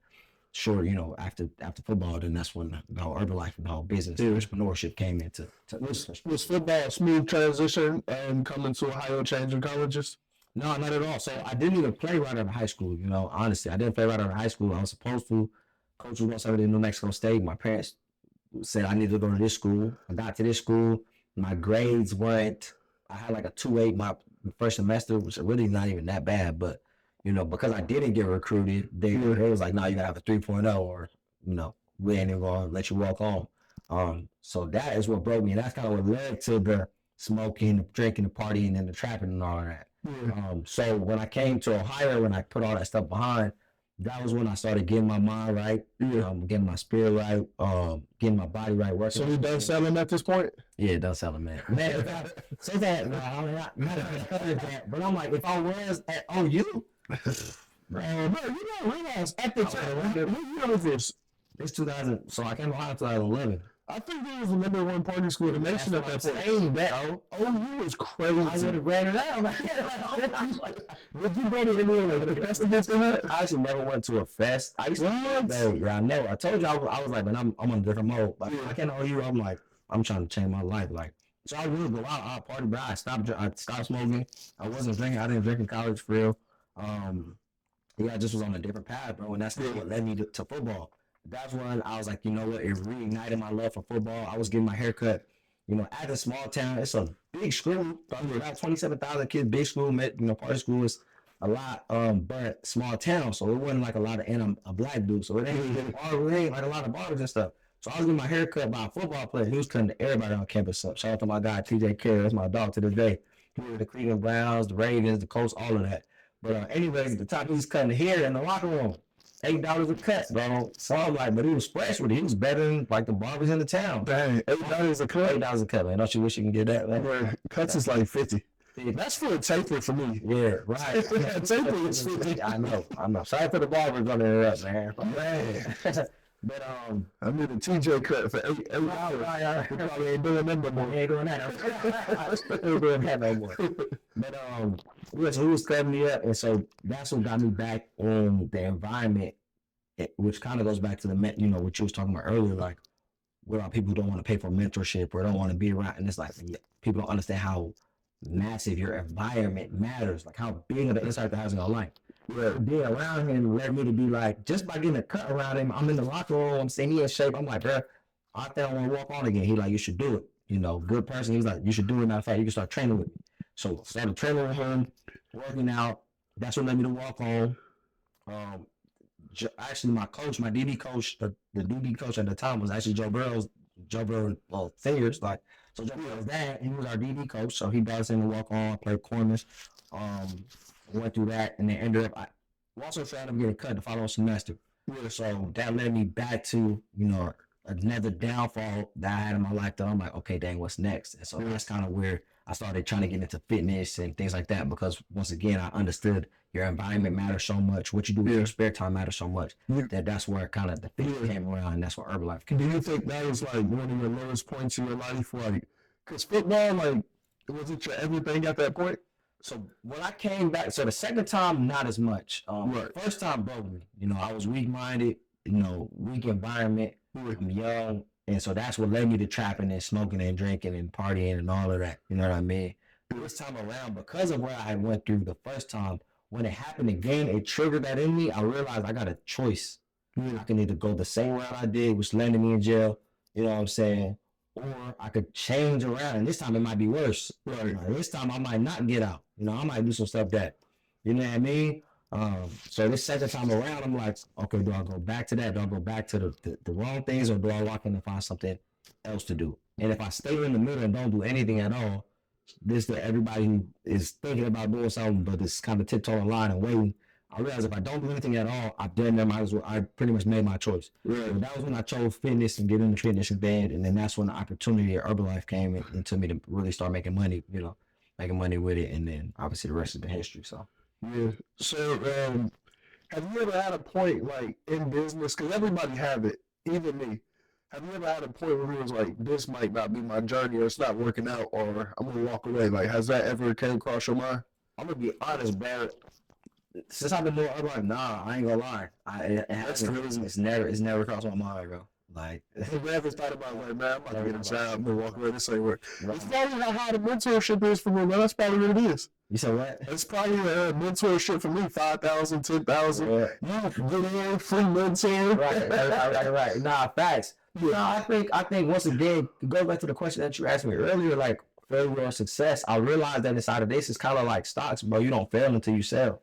after football, then that's when the whole Herbalife and the whole business entrepreneurship came into. Was football a smooth transition coming to Ohio, changing colleges? No, not at all. So I didn't even play right out of high school. Honestly, I didn't play right out of high school. I was supposed to. coach was going to send me to New Mexico State. My parents said I needed to go to this school. I got to this school. My grades weren't. I had like a 2.8 my first semester, which really not even that bad. But because I didn't get recruited, they was like, "No, you gotta have a 3.0, or we ain't even gonna let you walk on." So that is what broke me, and that's kind of what led to the smoking, the drinking, the partying, and the trapping and all of that. So when I came to Ohio, when I put all that stuff behind, that was when I started getting my mind right, getting my spirit right, getting my body right. Working. So you done selling at this point? Yeah, done selling, man. Say that, I'm not that, but I'm like, if I was at OU, bro, you don't realize at the time, what year was this? It's 2000. So I came to Ohio in 2011. I think there was the number one party school in the nation at that point. OU was crazy. I would have ran it out. Would you run it in like the fest against that? I actually never went to a fest. I used to. I never. I told you I was like, man, I'm on a different mode. Like I can't OU. I'm like, I'm trying to change my life. Like, so I would go out, I party, but I stopped smoking. I wasn't drinking. I didn't drink in college for real. I just was on a different path, bro, and that's what led me to football. That's when I was like, you know what? It reignited my love for football. I was getting my hair cut. At a small town, it's a big school. Probably about 27,000 kids. Big school, party school is a lot, but small town, so it wasn't like a lot of, and I'm a black dude, so it ain't like a lot of barbers and stuff. So I was getting my hair cut by a football player. He was cutting everybody on campus up. Shout out to my guy TJ Carey. That's my dog to this day. He was the Cleveland Browns, the Ravens, the Colts, all of that. But anyways, at the top, he was cutting the hair in the locker room. $8 a cut, bro. So I'm like, but he was fresh with it. He was better than like the barbers in the town. Dang, $8 a cut. $8 a cut, man. Don't you wish you can get that, man? Bro, cuts is like 50. That's for a taper for me. Yeah, right. Taper is 50. I know. Sorry for the barbers on the up, man. But I made a TJ cut for $8. We probably ain't doing that no more. We ain't doing that. Ain't doing that no more. But he was cutting me up, and so that's what got me back in the environment, which kind of goes back to the what you was talking about earlier, like where people don't want to pay for mentorship or don't want to be around, and it's like people don't understand how massive your environment matters, like how big of an impact it has in your life. Being around him led me to be like, just by getting a cut around him, I'm in the locker room, I'm saying he in shape. I'm like, bro, I think I want to walk on again. He like, you should do it. Good person. He's like, you should do it. Matter of fact, you can start training with me. So started training with him, working out. That's what led me to walk on. Actually, my coach, my DB coach, the DB coach at the time was actually Joe Burrow Fingers. Like, so Joe Burrow was that. He was our DB coach, so he brought us in to walk on, played corners. Went through that, and then ended up. I also tried to get a cut the following semester. So that led me back to another downfall that I had in my life. That I'm like, okay, dang, what's next? And so that's kind of where I started trying to get into fitness and things like that, because once again, I understood your environment matters so much. What you do with your spare time matters so much. That's where kind of the fitness came around, and that's where Herbalife came. Do you think that was like one of your lowest points in your life? Like, because football, like, was it your everything at that point? So when I came back, so the second time, not as much. First time broke me. I was weak-minded, weak environment. I'm young. And so that's what led me to trapping and smoking and drinking and partying and all of that. You know what I mean? This time around, because of where I went through the first time, when it happened again, it triggered that in me. I realized I got a choice. I can either go the same route I did, which landed me in jail. You know what I'm saying? Or I could change around, and this time it might be worse. This time I might not get out. I might do some stuff that, you know what I mean? So this second time around, I'm like, okay, do I go back to that? Do I go back to the wrong things, or do I walk in and find something else to do? And if I stay in the middle and don't do anything at all, this to everybody who is thinking about doing something, but it's kind of tiptoeing line and waiting. I realized if I don't do anything at all, I pretty much made my choice. And that was when I chose fitness and get into fitness in bed, and then that's when the opportunity at Herbalife came into me to really start making money, making money with it, and then obviously the rest has been history. So yeah. So have you ever had a point like in business? Because everybody have it, even me. Have you ever had a point where it was like, this might not be my journey, or it's not working out, or I'm gonna walk away? Like, has that ever came across your mind? I'm gonna be honest, Barrett. Since I've been doing Herbalife, nah, I ain't gonna lie. It's never crossed my mind, bro. Like, Have you ever thought about like, man, I'm about to get a job, I'm gonna walk away, this ain't work. right. It's probably how hard the mentorship is for me, man. That's probably what it is. You said what? It's probably a mentorship for me, 5,000, 10,000. Yeah. You get in, free mentor. Right. Nah, facts. Yeah. No, I think once again, to go back to the question that you asked me earlier, like failure or success, I realized that inside of this is kind of like stocks, bro. You don't fail until you sell.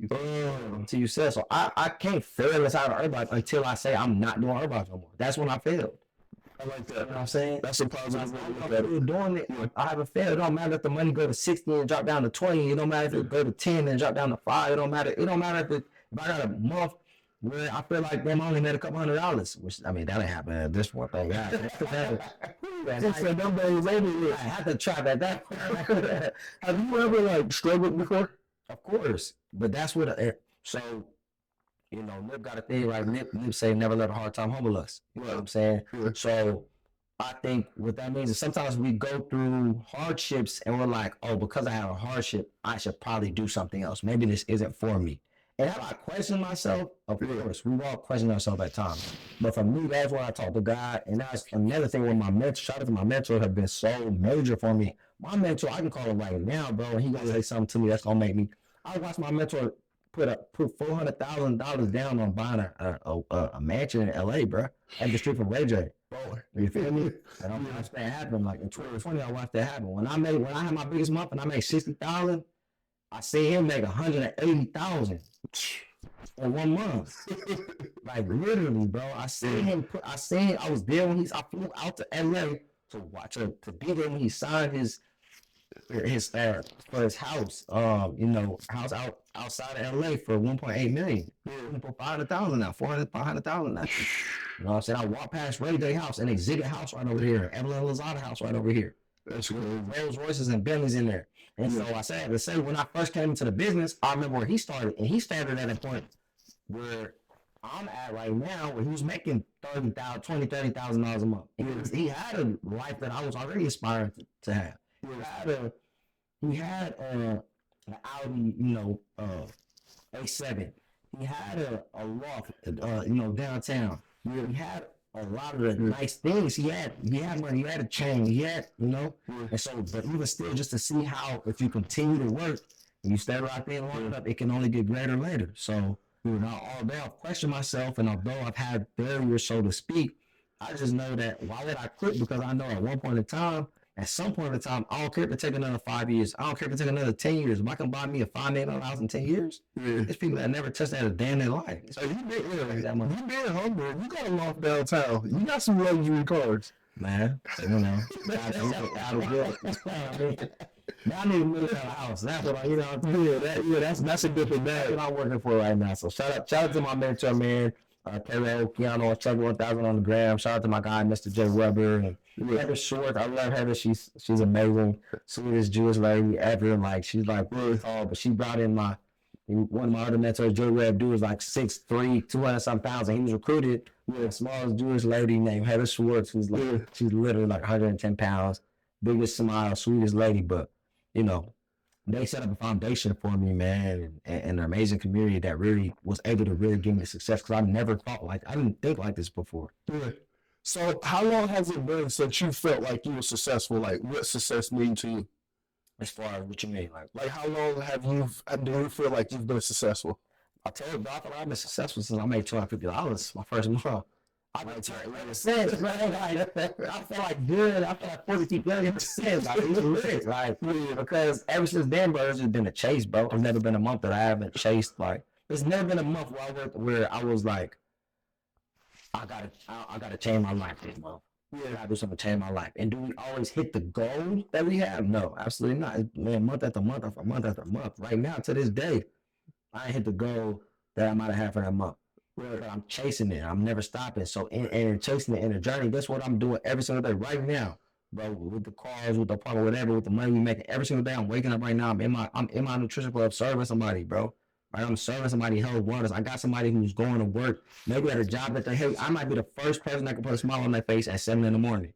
You fail until you sell. So I can't fail inside of Herbalife until I say I'm not doing Herbalife no more. That's when I failed. I like that. You know what I'm saying? That's a positive way to look at it. I'm doing it. I haven't failed. It don't matter if the money go to 60 and drop down to 20. It don't matter if it go to 10 and drop down to 5. It don't matter. It don't matter if I got a month where I feel like damn, I only made a couple $100. Which I mean that ain't happening at this one thing. Yeah, I have to try that. Have you ever like struggled before? Of course, but that's what. So, you know, Nip got a thing, right? Nip say never let a hard time humble us. You know what I'm saying? Yeah. So, I think what that means is sometimes we go through hardships and we're like, oh, because I have a hardship, I should probably do something else. Maybe this isn't for me. And have I questioned myself? Of course, we all question ourselves at times. But for me, that's when I talk to God. And that's another thing with my mentor. Shout out to my mentor, have been so major for me. My mentor, I can call him right now, bro. And he gonna say something to me that's gonna make me. I watched my mentor put $400,000 down on buying a mansion in LA, bro, at the street from Ray J. Boy. You feel me? And I'm watching that happen. Like in 2020, I watched that happen. When I had my biggest month and I made 60,000, I see him make 180,000 in 1 month. Like literally, bro. I was there when I flew out to LA to watch to be there when he signed his for his house, house outside of LA for 1.8 million. For 500,000 now, 500,000 now. You know what I'm saying? I walked past Ray J house and Exhibit house right over here, Evelyn Lozada house right over here. That's good. Rolls Royces and Bentleys in there. And so I said to say when I first came into the business, I remember where he started, and he started at a point where I'm at right now, where he was making $30,000 a month. He had a life that I was already aspiring to have. He had an Audi, A7. He had a loft, downtown. He had a lot of the nice things. He had money. He had a chain. He had, and so, but even still, just to see how if you continue to work and you stay right there long enough, it can only get greater later. So, all day I've questioned myself, and although I've had failures, so to speak, I just know that why did I quit? Because I know at one point in time. At some point in time, I don't care if it take another 5 years. I don't care if it take another 10 years. If I can buy me a $5 million house in 10 years, there's people that never touched that a day in their life. So you being humble. You got a loft downtown. You got some luxury cars. Man, I need a $1 million house. That's what that's a different bag. That's what I'm working for right now. So shout out to my mentor, man. Taylor Okeano, Chuck 1000 on the gram. Shout out to my guy, Mr. J. Weber, and Heather Short. I love Heather. She's amazing. Sweetest Jewish lady ever. Like she's like really tall, but she brought in one of my other mentors, Joe Webb, dude was like 6'3", 200-something thousand. He was recruited with the smallest Jewish lady named Heather Schwartz, who's like she's literally like 110 pounds, biggest smile, sweetest lady. But they set up a foundation for me, man, and an amazing community that really was able to really give me success because I never thought I didn't think like this before. Yeah. So how long has it been since you felt like you were successful? Like what success mean to you? As far as what you mean, like how long do you feel like you've been successful? I tell you, bro, I feel like I've been successful since I made $250 my first month. I feel like good. I feel like 42 billion percent. Like it's lit. Like because ever since then, bro, it's just been a chase, bro. There's never been a month that I haven't chased. Like there's never been a month where I was like, I gotta change my life this month. I gotta do something to change my life. And do we always hit the goal that we have? No, absolutely not. Man, month after month after month after month. Right now, to this day, I ain't hit the goal that I might have had for that month. But I'm chasing it. I'm never stopping. So and chasing it in the journey, that's what I'm doing every single day right now, bro. With the cars, with the apartment, whatever, with the money we making every single day. I'm waking up right now. I'm in my nutrition club serving somebody, bro. Right? I'm serving somebody health wellness. I got somebody who's going to work, maybe at a job that they hate. I might be the first person that can put a smile on their face at 7 a.m. Like,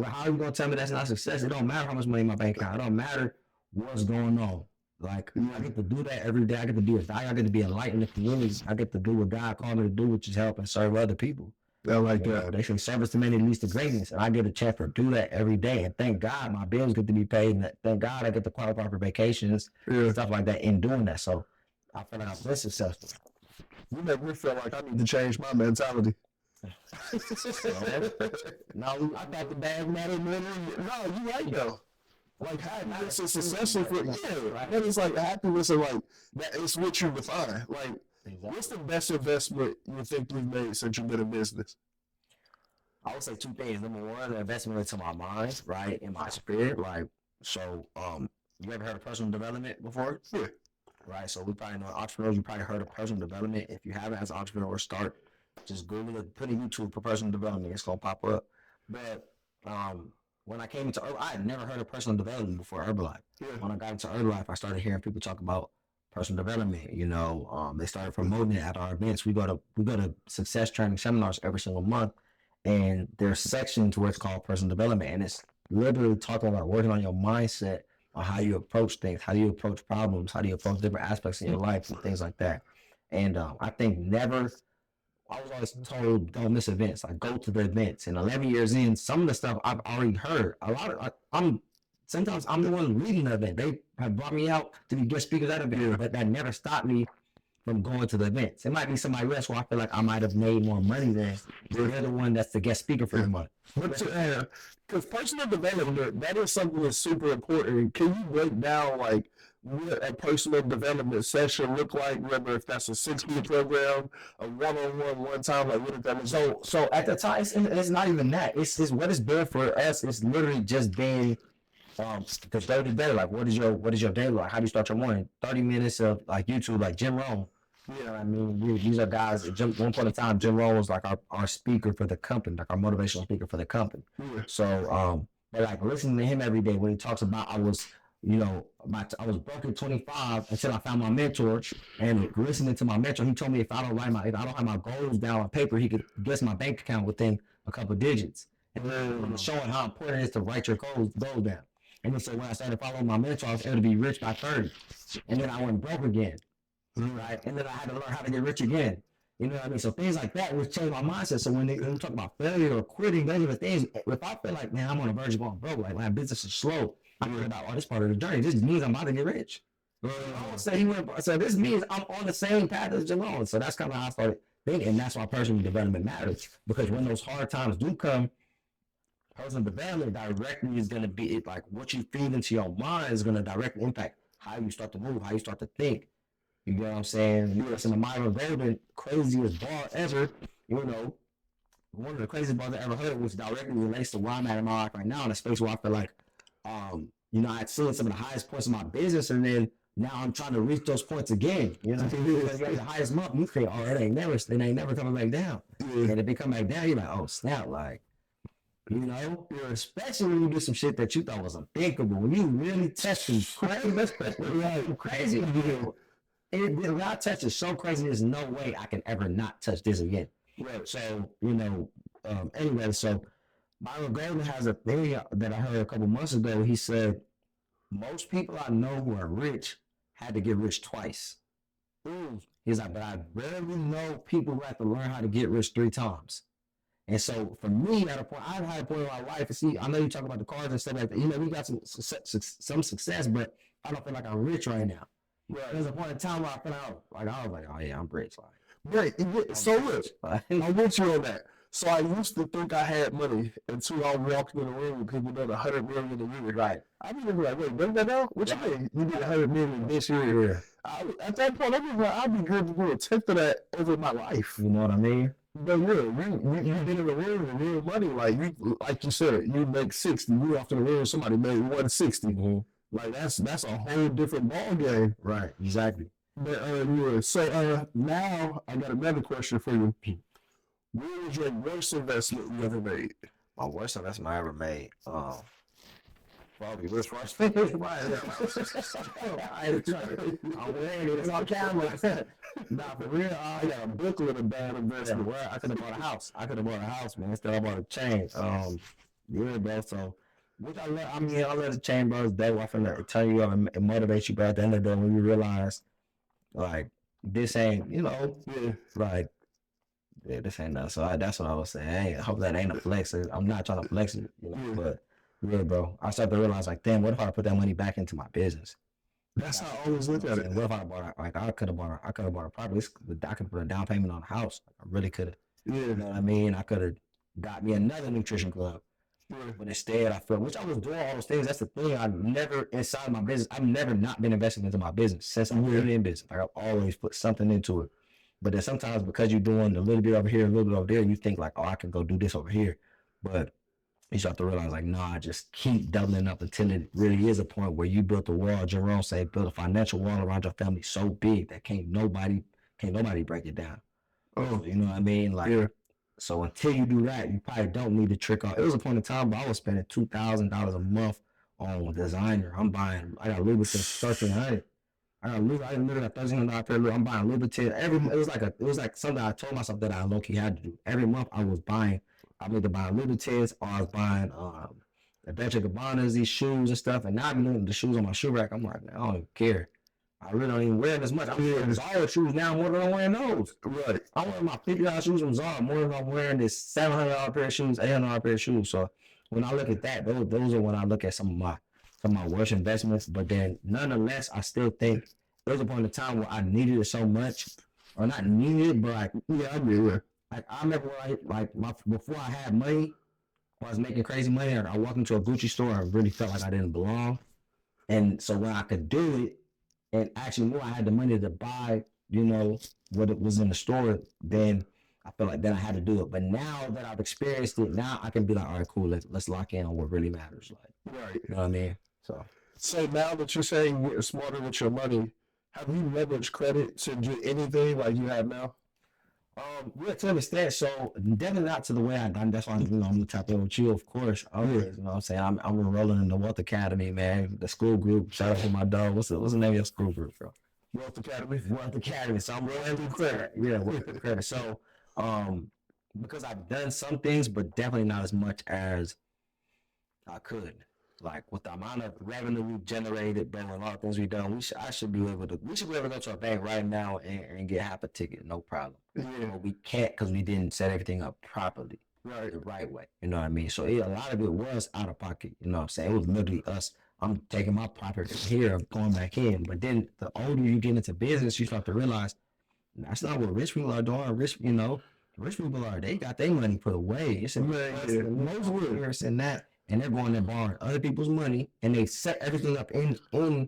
how are you gonna tell me that's not success? It don't matter how much money in my bank account. It don't matter what's going on. Like I get to do that every day. I get to be a guy. I get to be a light in the community. I get to do what God called me to do, which is help and serve other people. I like You know, that. they say service to many leads to greatness, and I get a chance to do that every day. And thank God my bills get to be paid, and thank God I get to qualify for vacations and Yeah. stuff like that in doing that. So I feel like I've been successful. You make me feel like I need to change my mentality. No, I thought the bad matter more than No, you right though. Like happiness is essential for but it's like happiness and like that is what you define. Like what's the best investment you think you've made since you've been in business? I would say two things. Number one, the investment into my mind, right, in my spirit. Like, so, you ever heard of personal development before? Yeah. Right. So we probably know entrepreneurs. You probably heard of personal development. If you haven't, as an entrepreneur, start just Google it, put in YouTube for personal development. It's gonna pop up. But when I came into, I had never heard of personal development before Herbalife. Yeah. When I got into Herbalife, I started hearing people talk about personal development. You know, they started promoting it at our events. We go to success training seminars every single month, and there's sections where it's called personal development, and it's literally talking about working on your mindset, on how you approach things, how do you approach problems, how do you approach different aspects in your life and things like that. And I think I was always told don't miss events. Like go to the events. And 11 years in, some of the stuff I've already heard. A lot of sometimes I'm the one leading the event. They have brought me out to be guest speakers at events, but that never stopped me from going to the events. It might be somebody else where I feel like I might have made more money than they're the one that's the guest speaker for the month. Because personal development, that is something that's super important. Can you break down like what a personal development session look like, whether if that's a 6-week program, a one-on-one, one time, like what if that is? So at the time, it's not even that. It's what it's been for us. It's literally just being the 30 day. Like what is your day like? How do you start your morning? 30 minutes of like YouTube, like Jim Rohn. You know what I mean? These are guys. One point in time, Jim Rohn was like our speaker for the company, like our motivational speaker for the company. Yeah. So but like listening to him every day when he talks about I was broke at 25 until I found my mentor, and listening to my mentor, he told me if I don't have my goals down on paper, he could guess my bank account within a couple of digits. And then showing how important it is to write your goals down. And then so when I started following my mentor, I was able to be rich by 30. And then I went broke again. Right? And then I had to learn how to get rich again. You know what I mean? So things like that would change my mindset. So when we talk about failure or quitting, those are the things. If I feel like, man, I'm on the verge of going broke, like my business is slow, I'm worried about this part of the journey. This means I'm about to get rich. I would say so this means I'm on the same path as Jalone. So that's kind of how I started thinking. And that's why personal development matters. Because when those hard times do come, personal development directly is going to be like what you feed into your mind is going to directly impact how you start to move, how you start to think. You know what I'm saying? You listen to Myron Golden, craziest bar ever. You know, one of the craziest bars I ever heard, which directly relates to where I'm at in my life right now, in a space where I feel like, I'd seen some of the highest points of my business, and then now I'm trying to reach those points again. You know, because you're at the highest month, you think, oh, it ain't never coming back down. And if it come back down, you're like, oh snap, like. You know, especially when you do some shit that you thought was unthinkable. When you really test some crazy, when I touch it so crazy, there's no way I can ever not touch this again. Right. So, anyway, so Byron Golden has a thing that I heard a couple months ago. He said, most people I know who are rich had to get rich twice. He's like, but I rarely know people who have to learn how to get rich 3 times. And so for me, I've had a point in my life. And see, I know you talk about the cars and stuff like that. We got some success, but I don't feel like I'm rich right now. Right. There's a point in time where I feel like I was like, oh yeah, I'm rich. Right. So look, I'm with you on that. So I used to think I had money until I walked in the room with people that 100 million a year. Right. I was like, wait, bring that out? What you mean? You did 100 million this year? Yeah. At that point, I was like, I'd be good to do a tenth of that over my life. You know what I mean? But yeah, you've been in the room with real money. Like you said, you make 60. You off in the room, somebody made 160. Mm-hmm. Like that's a whole different ball game. Right. Exactly. But so now I got another question for you. What was your worst investment you ever made? My worst investment I ever made. Probably this one. I'm wearing it. It's on camera. Nah, for real, I got a booklet of bad investment. Where I could have bought a house. Man. Instead, I bought a chain. Yeah, bro. So, which I let the chain brothers day where I finna turn you up and motivate you. But at the end of the day, when you realize, like, this ain't, like, Yeah, this ain't nothing. So that's what I was saying. I hope that ain't a flex. I'm not trying to flex it, Yeah. but yeah, bro. I started to realize like, damn, what if I put that money back into my business? That's how I always look at it. What if I bought like I could have bought a property. I could put a down payment on a house. I really could have. Yeah. You know what I mean? I could have got me another nutrition club. Yeah. But instead, I feel, which I was doing all those things. That's the thing. I never inside my business. I've never not been investing into my business since I'm really in business. Like I've always put something into it. But then sometimes because you're doing a little bit over here, a little bit over there, you think like, oh, I can go do this over here. But you start to realize like, nah, just keep doubling up until it really is a point where you built a wall. Jerome say, build a financial wall around your family so big that can't nobody break it down. Oh, You know what I mean? Like, yeah. so until you do that, you probably don't need to trick off. It was a point in time where I was spending $2,000 a month on designer. I got Louboutin 1,300. I literally got $1,300 pair of Louboutin. I'm buying Louboutin it was like something I told myself that I low key had to do. Every month I was either buying Louboutins or I was buying the Dolce & Gabbanas, these shoes and stuff. And now I'm looking at the shoes on my shoe rack. I'm like, man, I don't even care. I really don't even wear it as much. I'm wearing Zara shoes now more than I'm wearing those. Right. I'm wearing my $50 shoes from Zara more than I'm wearing this $700 pair of shoes, $800 pair of shoes. So when I look at that, those are when I look at some of my worst investments. But then nonetheless, I still think there was a point in time where I needed it so much, or not needed it, but like, Yeah, I do. like I remember before I had money, I was making crazy money. I walked into a Gucci store, I really felt like I didn't belong. And so when I could do it, and actually knew I had the money to buy, what it was in the store, then I felt like then I had to do it. But now that I've experienced it, now I can be like, all right, cool, let's lock in on what really matters. Like, Right. you know what I mean? So now that you're saying you're smarter with your money, have you leveraged credit to do anything like you have now? Yeah, to an extent. So definitely not to the way I done. That's why I'm gonna tap in with you, of course. Always, you know what I'm saying? I'm enrolling in the Wealth Academy, man. The school group. Shout out to my dog. What's the name of your school group, bro? Wealth Academy. Wealth Academy. So I'm rolling through credit. Yeah, Wealth Credit. So because I've done some things, but definitely not as much as I could. Like with the amount of revenue we've generated, bro, and a lot of things we've done, we should be able to go to a bank right now and get half a ticket, no problem. Yeah. But we can't because we didn't set everything up properly, Right. the right way. You know what I mean? So a lot of it was out of pocket. You know what I'm saying? It was literally us. I'm taking my property here, going back in. But then the older you get into business, you start to realize that's not what rich people are doing. Rich people they got their money put away. It's in most years and that. And they're going there borrowing other people's money, and they set everything up in order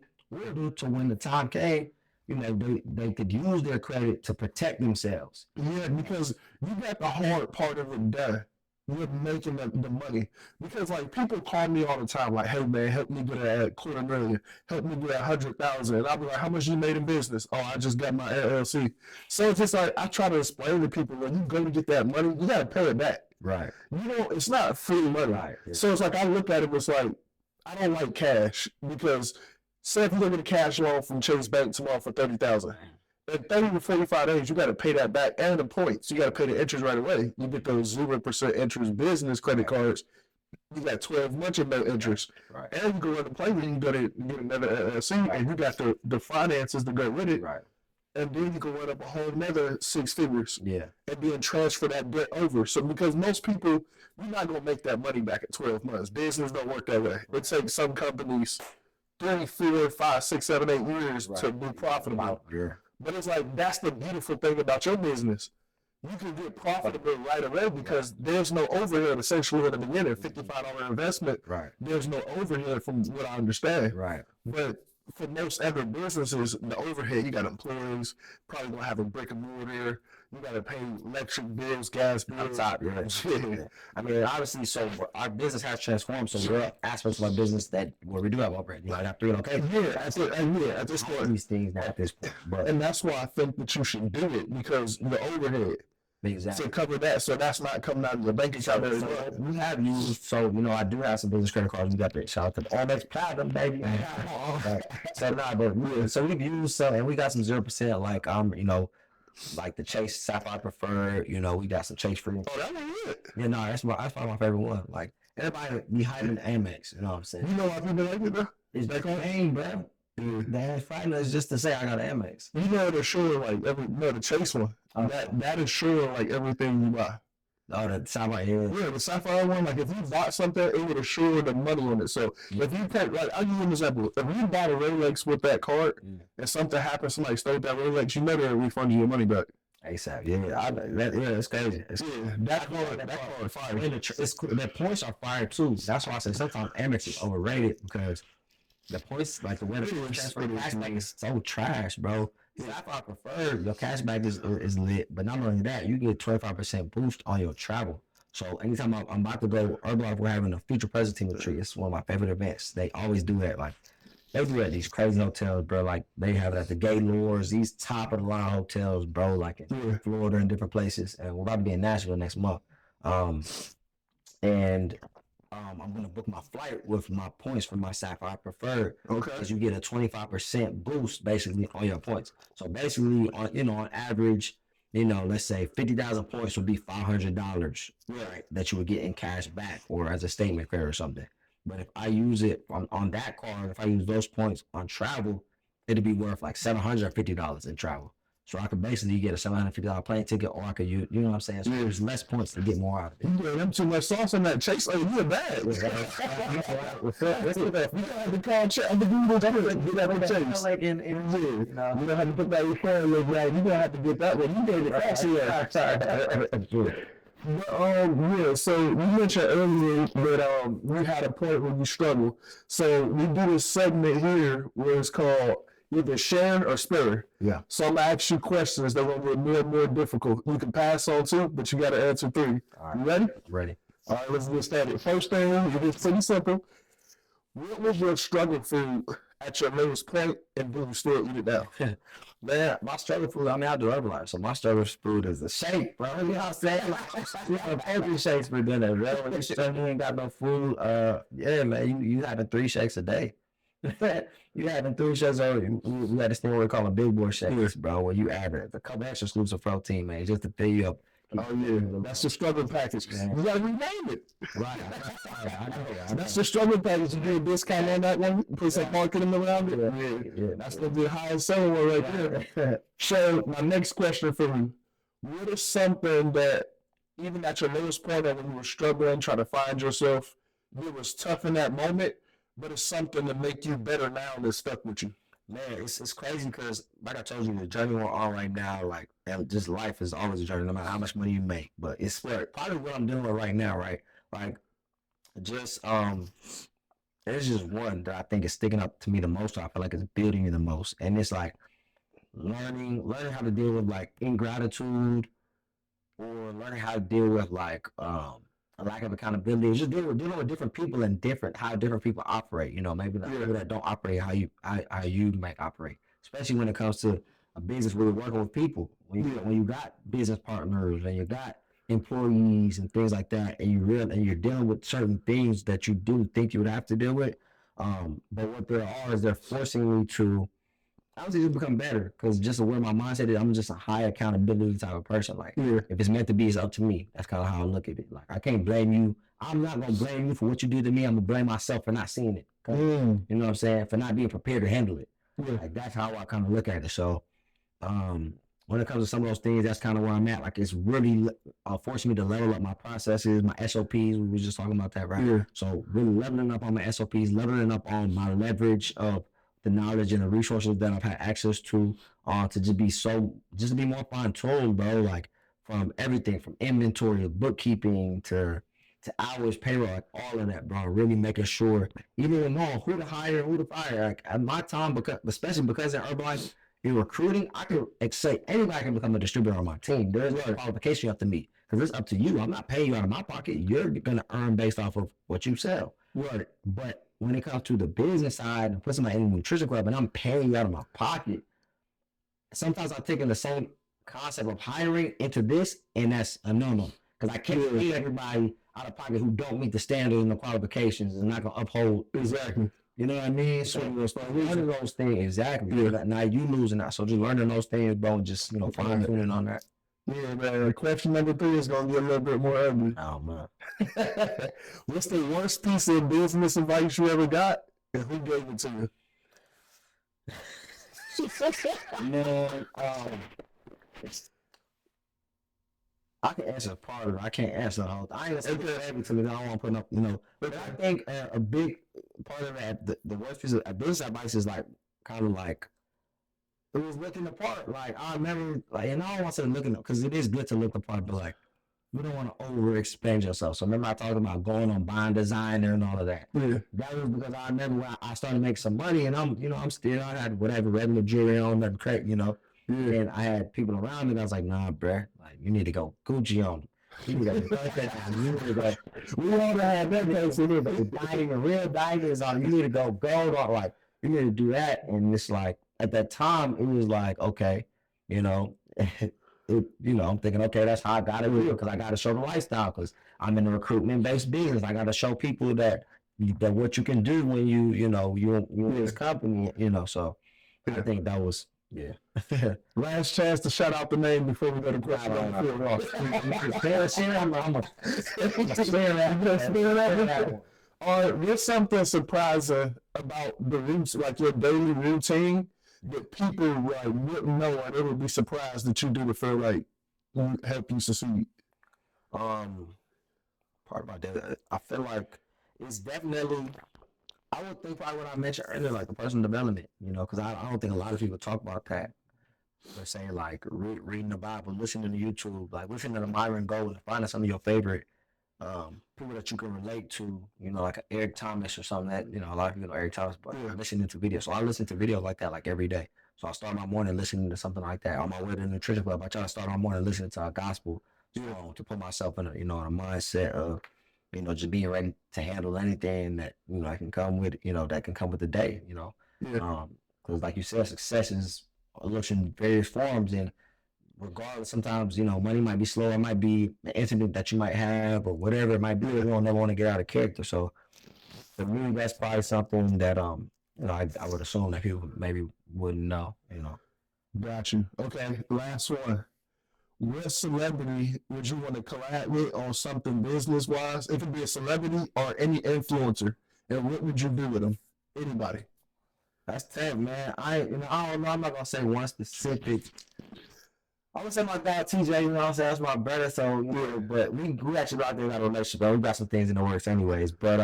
to when the time came, they could use their credit to protect themselves. Yeah, because you got the hard part of it done. You're making the money. Because like people call me all the time, like, hey man, help me get a $250,000, help me get 100,000. And I'll be like, how much you made in business? Oh, I just got my LLC. So it's just like I try to explain to people when you go to get that money, you gotta pay it back. Right. It's not free money. Right. So it's like I look at it, it's like I don't like cash because say if you go get a cash loan from Chase Bank tomorrow for 30,000. In 30 to 45 days, you got to pay that back and the points. You got to pay the interest right away. You get those 0% interest business credit cards. You got 12 months of no interest. Right. And you go run the play, you can go to get another LLC, and you got the finances to go with it. Right. And then you can run up a whole another 6 figures. Yeah. And then transfer that debt over. So because most people, you're not going to make that money back in 12 months. Business don't work that way. It takes some companies 3, 4, 5, 6, 7, 8 years to be profitable. Yeah. But it's like that's the beautiful thing about your business. You can get profitable right away because there's no overhead essentially in the beginning. $55 investment. Right. There's no overhead from what I understand. Right. But for most other businesses, the overhead, you got employees, probably gonna have a brick and mortar. You gotta pay electric bills, gas bills. Top, yeah. I mean, obviously, so our business has transformed. So there are aspects of our business where we do have overhead. You might have to, okay. Yeah, at this point, these things at this point. But and that's why I think that you should do it because the overhead. exactly. To cover that, so that's not coming out of your bank account. So we have used, I do have some business credit cards. We got the shout out to the Amex Platinum, baby. So we've used some, and we got some 0%, like like the Chase Sapphire Preferred. We got some Chase Free. Oh, that was it. Yeah, no, that's probably my favorite one. Like everybody be hyping the Amex. You know what I'm saying? You know why people like it though? It's back on AIM, bro. That fighting is just to say I got an Amex. You know the sure like the Chase one. That is sure like everything you buy. Oh, the Sapphire, yeah. Yeah, the Sapphire one, like if you bought something, it would assure the money on it. So if you take, like, I'll give you an example. If you bought a Rolex with that card and something happens, somebody stole that Rolex, you know they'll refund you your money back. ASAP, yeah, it's crazy. That card fire. And the points are fire too. That's why I say sometimes Amex is overrated because the points, like the way the cashback is so trash, bro. Sapphire Preferred, your cashback is lit, but not only that, you get 25% boost on your travel. So anytime I'm about to go Herbalife, we're having a future present team retreat. It's one of my favorite events. They always do that. Like they do it at these crazy hotels, bro. Like they have it at the Gaylords, these top of the line hotels, bro. Like in Florida and different places. And we're about to be in Nashville next month. I'm gonna book my flight with my points from my Sapphire Preferred. Okay. Because you get a 25% boost basically on your points. So basically, on average, let's say 50,000 points would be $500, right? That you would get in cash back or as a statement credit or something. But if I use it on that card, if I use those points on travel, it'd be worth like $750 in travel. So I could basically get a $750 plane ticket, or I could use, you know what I'm saying? So there's less points to get more out of it. You gave them too much sauce in that Chase. Like, you're bad. We gonna have to call Chase. I'm gonna get that Chase. Like you don't have to put that referral look right. You're gonna have to get that one. You gave it actually. Yeah, so you mentioned earlier that we had a point where you struggle. So we do this segment here where it's called either sharing or spilling. Yeah. So I'm gonna ask you questions that will be more and more difficult. You can pass on two, but you gotta answer three. All right. You ready? Ready. All right, let's get started. First thing, it's pretty simple. What was your struggle food at your lowest point, and will you still eat it now? Man, my struggle food, I do Herbalife, so my struggle food is a shake, bro. You know what I'm saying? Like, every shake's for dinner, bro. When you ain't got no food, yeah, man, you having 3 shakes a day. You having 3 shakes a day. We got this thing we call a big boy shakes, bro, where you add a couple extra scoops of protein, man, just to fill you up. Oh yeah, that's the struggle package. You gotta rename it. Right. That's the struggle package. You get a discount on that one. Put some marketing around it. Yeah. That's gonna be the highest selling one right there. So my next question for you: what is something that even at your lowest point, when you were struggling, trying to find yourself, it was tough in that moment, but it's something to make you better now that stuck with you? Man, it's crazy because, like I told you, the journey we're on right now, like, and just life is always a journey, no matter how much money you make. But it's probably what I'm doing right now, right? Like, just there's just one that I think is sticking up to me the most. I feel like it's building me the most, and it's like learning how to deal with like ingratitude, or learning how to deal with like a lack of accountability. It's just dealing with different people and how different people operate. Maybe the people that don't operate how you might operate. Especially when it comes to a business where you're working with people. When you got business partners and you got employees and things like that, and you're dealing with certain things that you do think you would have to deal with. But what there are is they're forcing you to obviously just become better, because just where my mindset is, I'm just a high accountability type of person. Like, if it's meant to be, it's up to me. That's kind of how I look at it. Like, I can't blame you. I'm not going to blame you for what you did to me. I'm going to blame myself for not seeing it. You know what I'm saying? For not being prepared to handle it. Like, that's how I kind of look at it. So, when it comes to some of those things, that's kind of where I'm at. Like, it's really forcing me to level up my processes, my SOPs. We were just talking about that, right? So, really leveling up on my SOPs, leveling up on my leverage of the knowledge and the resources that I've had access to just be more fine-tuned, bro. Like, from everything from inventory to bookkeeping to hours, payroll, like all of that, bro. Really making sure, even knowing who to hire and who to fire. Like, at my time, especially because in Herbalife, in recruiting, I could say anybody can become a distributor on my team. There's no qualification you have to meet, because it's up to you. I'm not paying you out of my pocket. You're gonna earn based off of what you sell. Right. But when it comes to the business side and put somebody in a nutrition club and I'm paying you out of my pocket, sometimes I'm taking the same concept of hiring into this, and that's a no-no. Because I can't pay everybody out of pocket who don't meet the standards and the qualifications and not going to uphold. Exactly. You know what I mean? So learning those things, exactly. Now you losing that. So just learning those things, bro, and just, fine-tuning on that. Yeah, man. Question number 3 is going to get a little bit more ugly. Oh, man. What's the worst piece of business advice you ever got, and who gave it to you? Man, I can answer part of it. I can't answer the whole thing. I ain't gonna say everything because I don't want to put up, But I think a big part of that, the worst piece of business advice is like kind of like it was looking the part. Like I remember, like, and I don't want to say looking because it is good to look the part, but like you don't want to overexpend yourself. So remember I talked about going on buying designer and all of that. Yeah. That was because I remember when I started to make some money, and I had whatever regular jewelry on, nothing crazy, Yeah. And I had people around me, and I was like, nah, bruh, like you need to go Gucci on. You need to go. You need to go. We want to have that place. We need to diamond, real diamonds on. You need to go gold on. Like you need to do that. And it's like at that time, it was like okay, I'm thinking, okay, that's how I got to do it because I got to show the lifestyle because I'm in a recruitment based business. I got to show people that what you can do when you're in this company, So I think that was Last chance to shout out the name before we go to question. All right, what's something surprising about the roots, like your daily routine, that people like wouldn't know or they would be surprised that you do to feel like help you succeed? Part about that, I feel like it's definitely. I would think probably what I mentioned earlier, like the personal development, because I don't think a lot of people talk about that. They're saying like reading the Bible, listening to YouTube, like listening to Myron Golden, finding some of your favorite people that you can relate to, like Eric Thomas or something that, a lot of people know Eric Thomas, but listening to videos. So I listen to videos like that like every day. So I start my morning listening to something like that. On my way to the nutrition club, I try to start my morning listening to a gospel song to put myself in in a mindset of, just being ready to handle anything that, I can come with, that can come with the day, because like you said, success looks in various forms, and regardless, sometimes, money might be slow, it might be an incident that you might have or whatever it might be, you don't never want to get out of character. So for me, that's probably something that, I would assume that people maybe wouldn't know, Got you. Okay, last one. What celebrity would you want to collab with on something business wise? It could be a celebrity or any influencer. And what would you do with them? Anybody. That's tough, man. I don't know. I'm not gonna say one specific. I would say my guy TJ. You know what I'm saying? That's my brother. So, but we actually out there got a relationship. We got some things in the works, anyways. But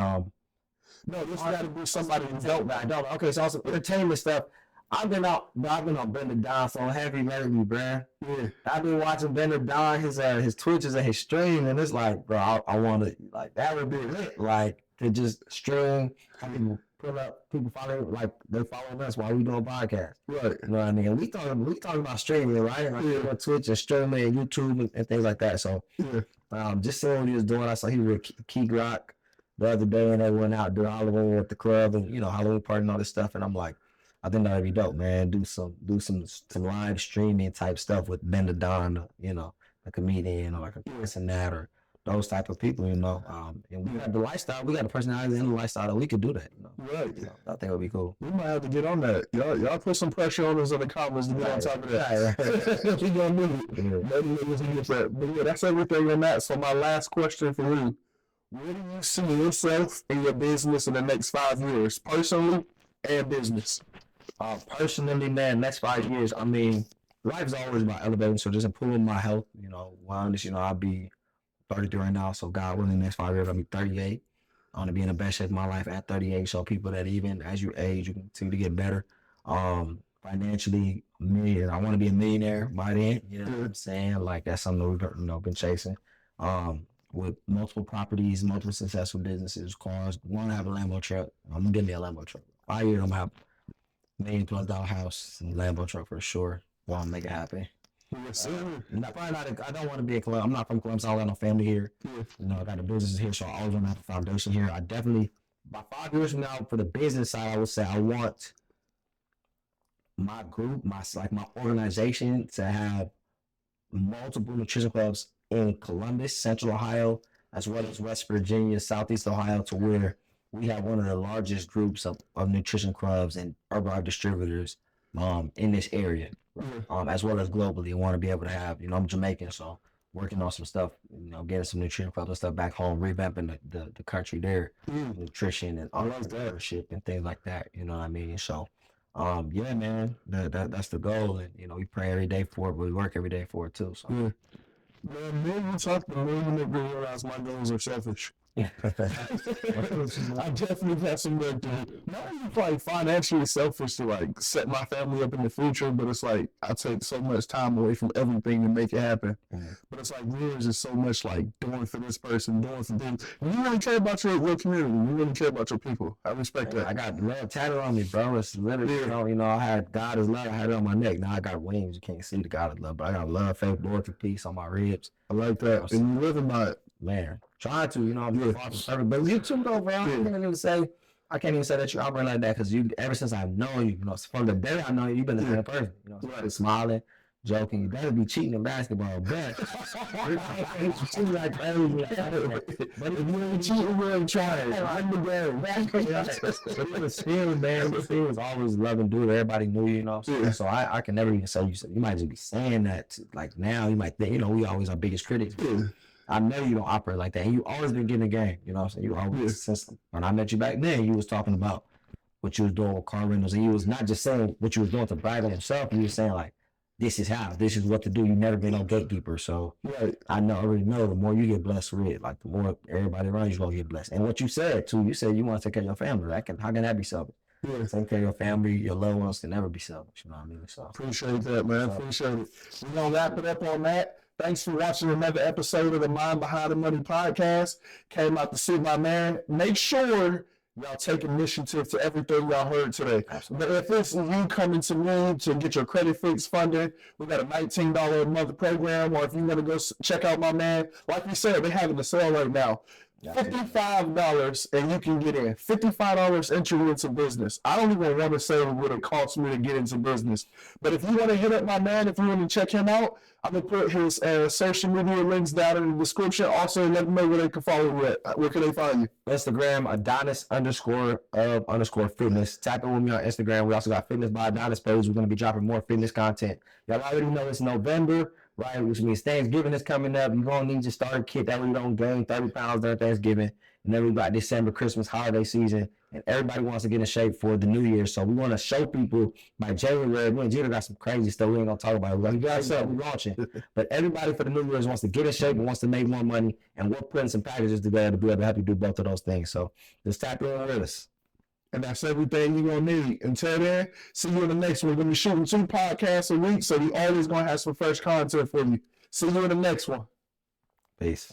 no, this got to be somebody who don't. I don't. Okay, so also entertainment stuff. I've been on Bender Don so heavy lately, bruh. Yeah. I've been watching Bender Don, his Twitches and his stream, and it's like, bro, I want to, like, that would be lit. Like, to just stream, have people pull up, people following, like, they're following us while we doing podcasts. Right. You know what I mean? We talking about streaming, right? Like, on Twitch and streaming and YouTube and things like that. So, just seeing what he was doing, I saw he was with Key Rock the other day, and they went out doing Halloween at the club and, Halloween party and all this stuff, and I'm like, I think that'd be dope, man. Do some live streaming type stuff with Bender Don, a comedian or like a this and that, or those type of people, and we got the lifestyle, we got the personality and the lifestyle that we could do that. Right. I think it would be cool. We might have to get on that. Y'all put some pressure on us in the comments to get on top of that. We gonna do it. But yeah, that's everything on that. So my last question for you: where do you see yourself in your business in the next 5 years, personally and business? Personally, man, next 5 years, I mean, life is always about elevating, so just improving my health, wellness, I'll be 33 right now, so God willing, the next 5 years, I'll be 38. I want to be in the best shape of my life at 38, so people that even as you age, you continue to get better. Financially, I want to be a millionaire by then, you know what I'm saying? Like, that's something we've been chasing. With multiple properties, multiple successful businesses, cars, want to have a Lambo truck. I'm going to get me a Lambo truck. 5 years, I'm going to have $1 million house and Lambo truck for sure. Want to make it happen. Yes, I don't want to be a Columbus. I'm not from Columbus. I don't got no family here. I got the business here, so I always want to have a foundation here. I definitely, by 5 years from now, for the business side, I would say I want my group, my organization to have multiple nutrition clubs in Columbus, Central Ohio, as well as West Virginia, Southeast Ohio, to where we have one of the largest groups of nutrition clubs and Herbalife distributors in this area, as well as globally. I want to be able to have, I'm Jamaican, so working on some stuff, getting some nutrition clubs and stuff back home, revamping the country there, nutrition and entrepreneurship and things like that, you know what I mean? So Yeah, man, that's the goal, and we pray every day for it, but we work every day for it too. So. Yeah. Man, me and talk, the million that realize my goals are selfish. I definitely have some work to do. Not even like financially selfish to like set my family up in the future, but it's like I take so much time away from everything to make it happen. But it's like yours is so much like doing for this person, doing for them. You really care about your community. You really care about your people. I respect that. I got love tatted on me, bro. It's literally, I had God is love. I had it on my neck. Now I got wings. You can't see the God is love, but I got love, faith, loyalty, peace on my ribs. I like that. And you living by it. Man, trying to, I'm perfect. But you too, though, bro. I can't even say that you operate like that because ever since I've known you, from the day I know you, you've been the same person. Smiling, joking. You better be cheating in basketball, but but if you ain't cheating, we ain't trying. I'm the game. But it was still, man. He was always loving dude. Everybody knew you, So I can never even say you might just be saying that. Like now, you might think, we always our biggest critics. I know you don't operate like that. And you always been getting the game. You know what I'm saying? You always system. When I met you back then, you was talking about what you was doing with car rentals. And you was not just saying what you was doing to brag on yourself. You was saying like, this is how, this is what to do. You never been no gatekeeper. So I already know the more you get blessed with it, like the more everybody around you gonna get blessed. And what you said too, you said you want to take care of your family. How can that be selfish? Take care of your family, your loved ones can never be selfish. You know what I mean? So appreciate that, man. Appreciate it. We're gonna wrap it up on that. Thanks for watching another episode of the Mind Behind the Money podcast. Came out to see my man. Make sure y'all take initiative to everything y'all heard today. Absolutely. But if it's you coming to me to get your credit fix funding, we got a $19 a month program. Or if you want to go check out my man, like we said, they're having a sale right now. $55 and you can get in. $55 entry into business. I don't even want to say what it costs me to get into business. But if you want to hit up my man, if you want to check him out, I'm going to put his social media links down in the description. Also, let them know where they can follow you at. Where can they find you? Instagram, Adonis_of_fitness. Tap in with me on Instagram. We also got Fitness by Adonis page. We're going to be dropping more fitness content. Y'all already know it's November, right? Which means Thanksgiving is coming up. You're going to need your starter kit. That way you don't gain 30 pounds during Thanksgiving. And then we got December, Christmas, holiday season. And everybody wants to get in shape for the new year. So we want to show people by January. Me and Gina got some crazy stuff we ain't going to talk about. We got something we're launching. But everybody for the new year wants to get in shape and wants to make more money. And we're putting some packages together to be able to help you do both of those things. So just tap in with us. And that's everything you're going to need. Until then, see you in the next one. We're going to be shooting 2 podcasts a week. So we always going to have some fresh content for you. See you in the next one. Peace.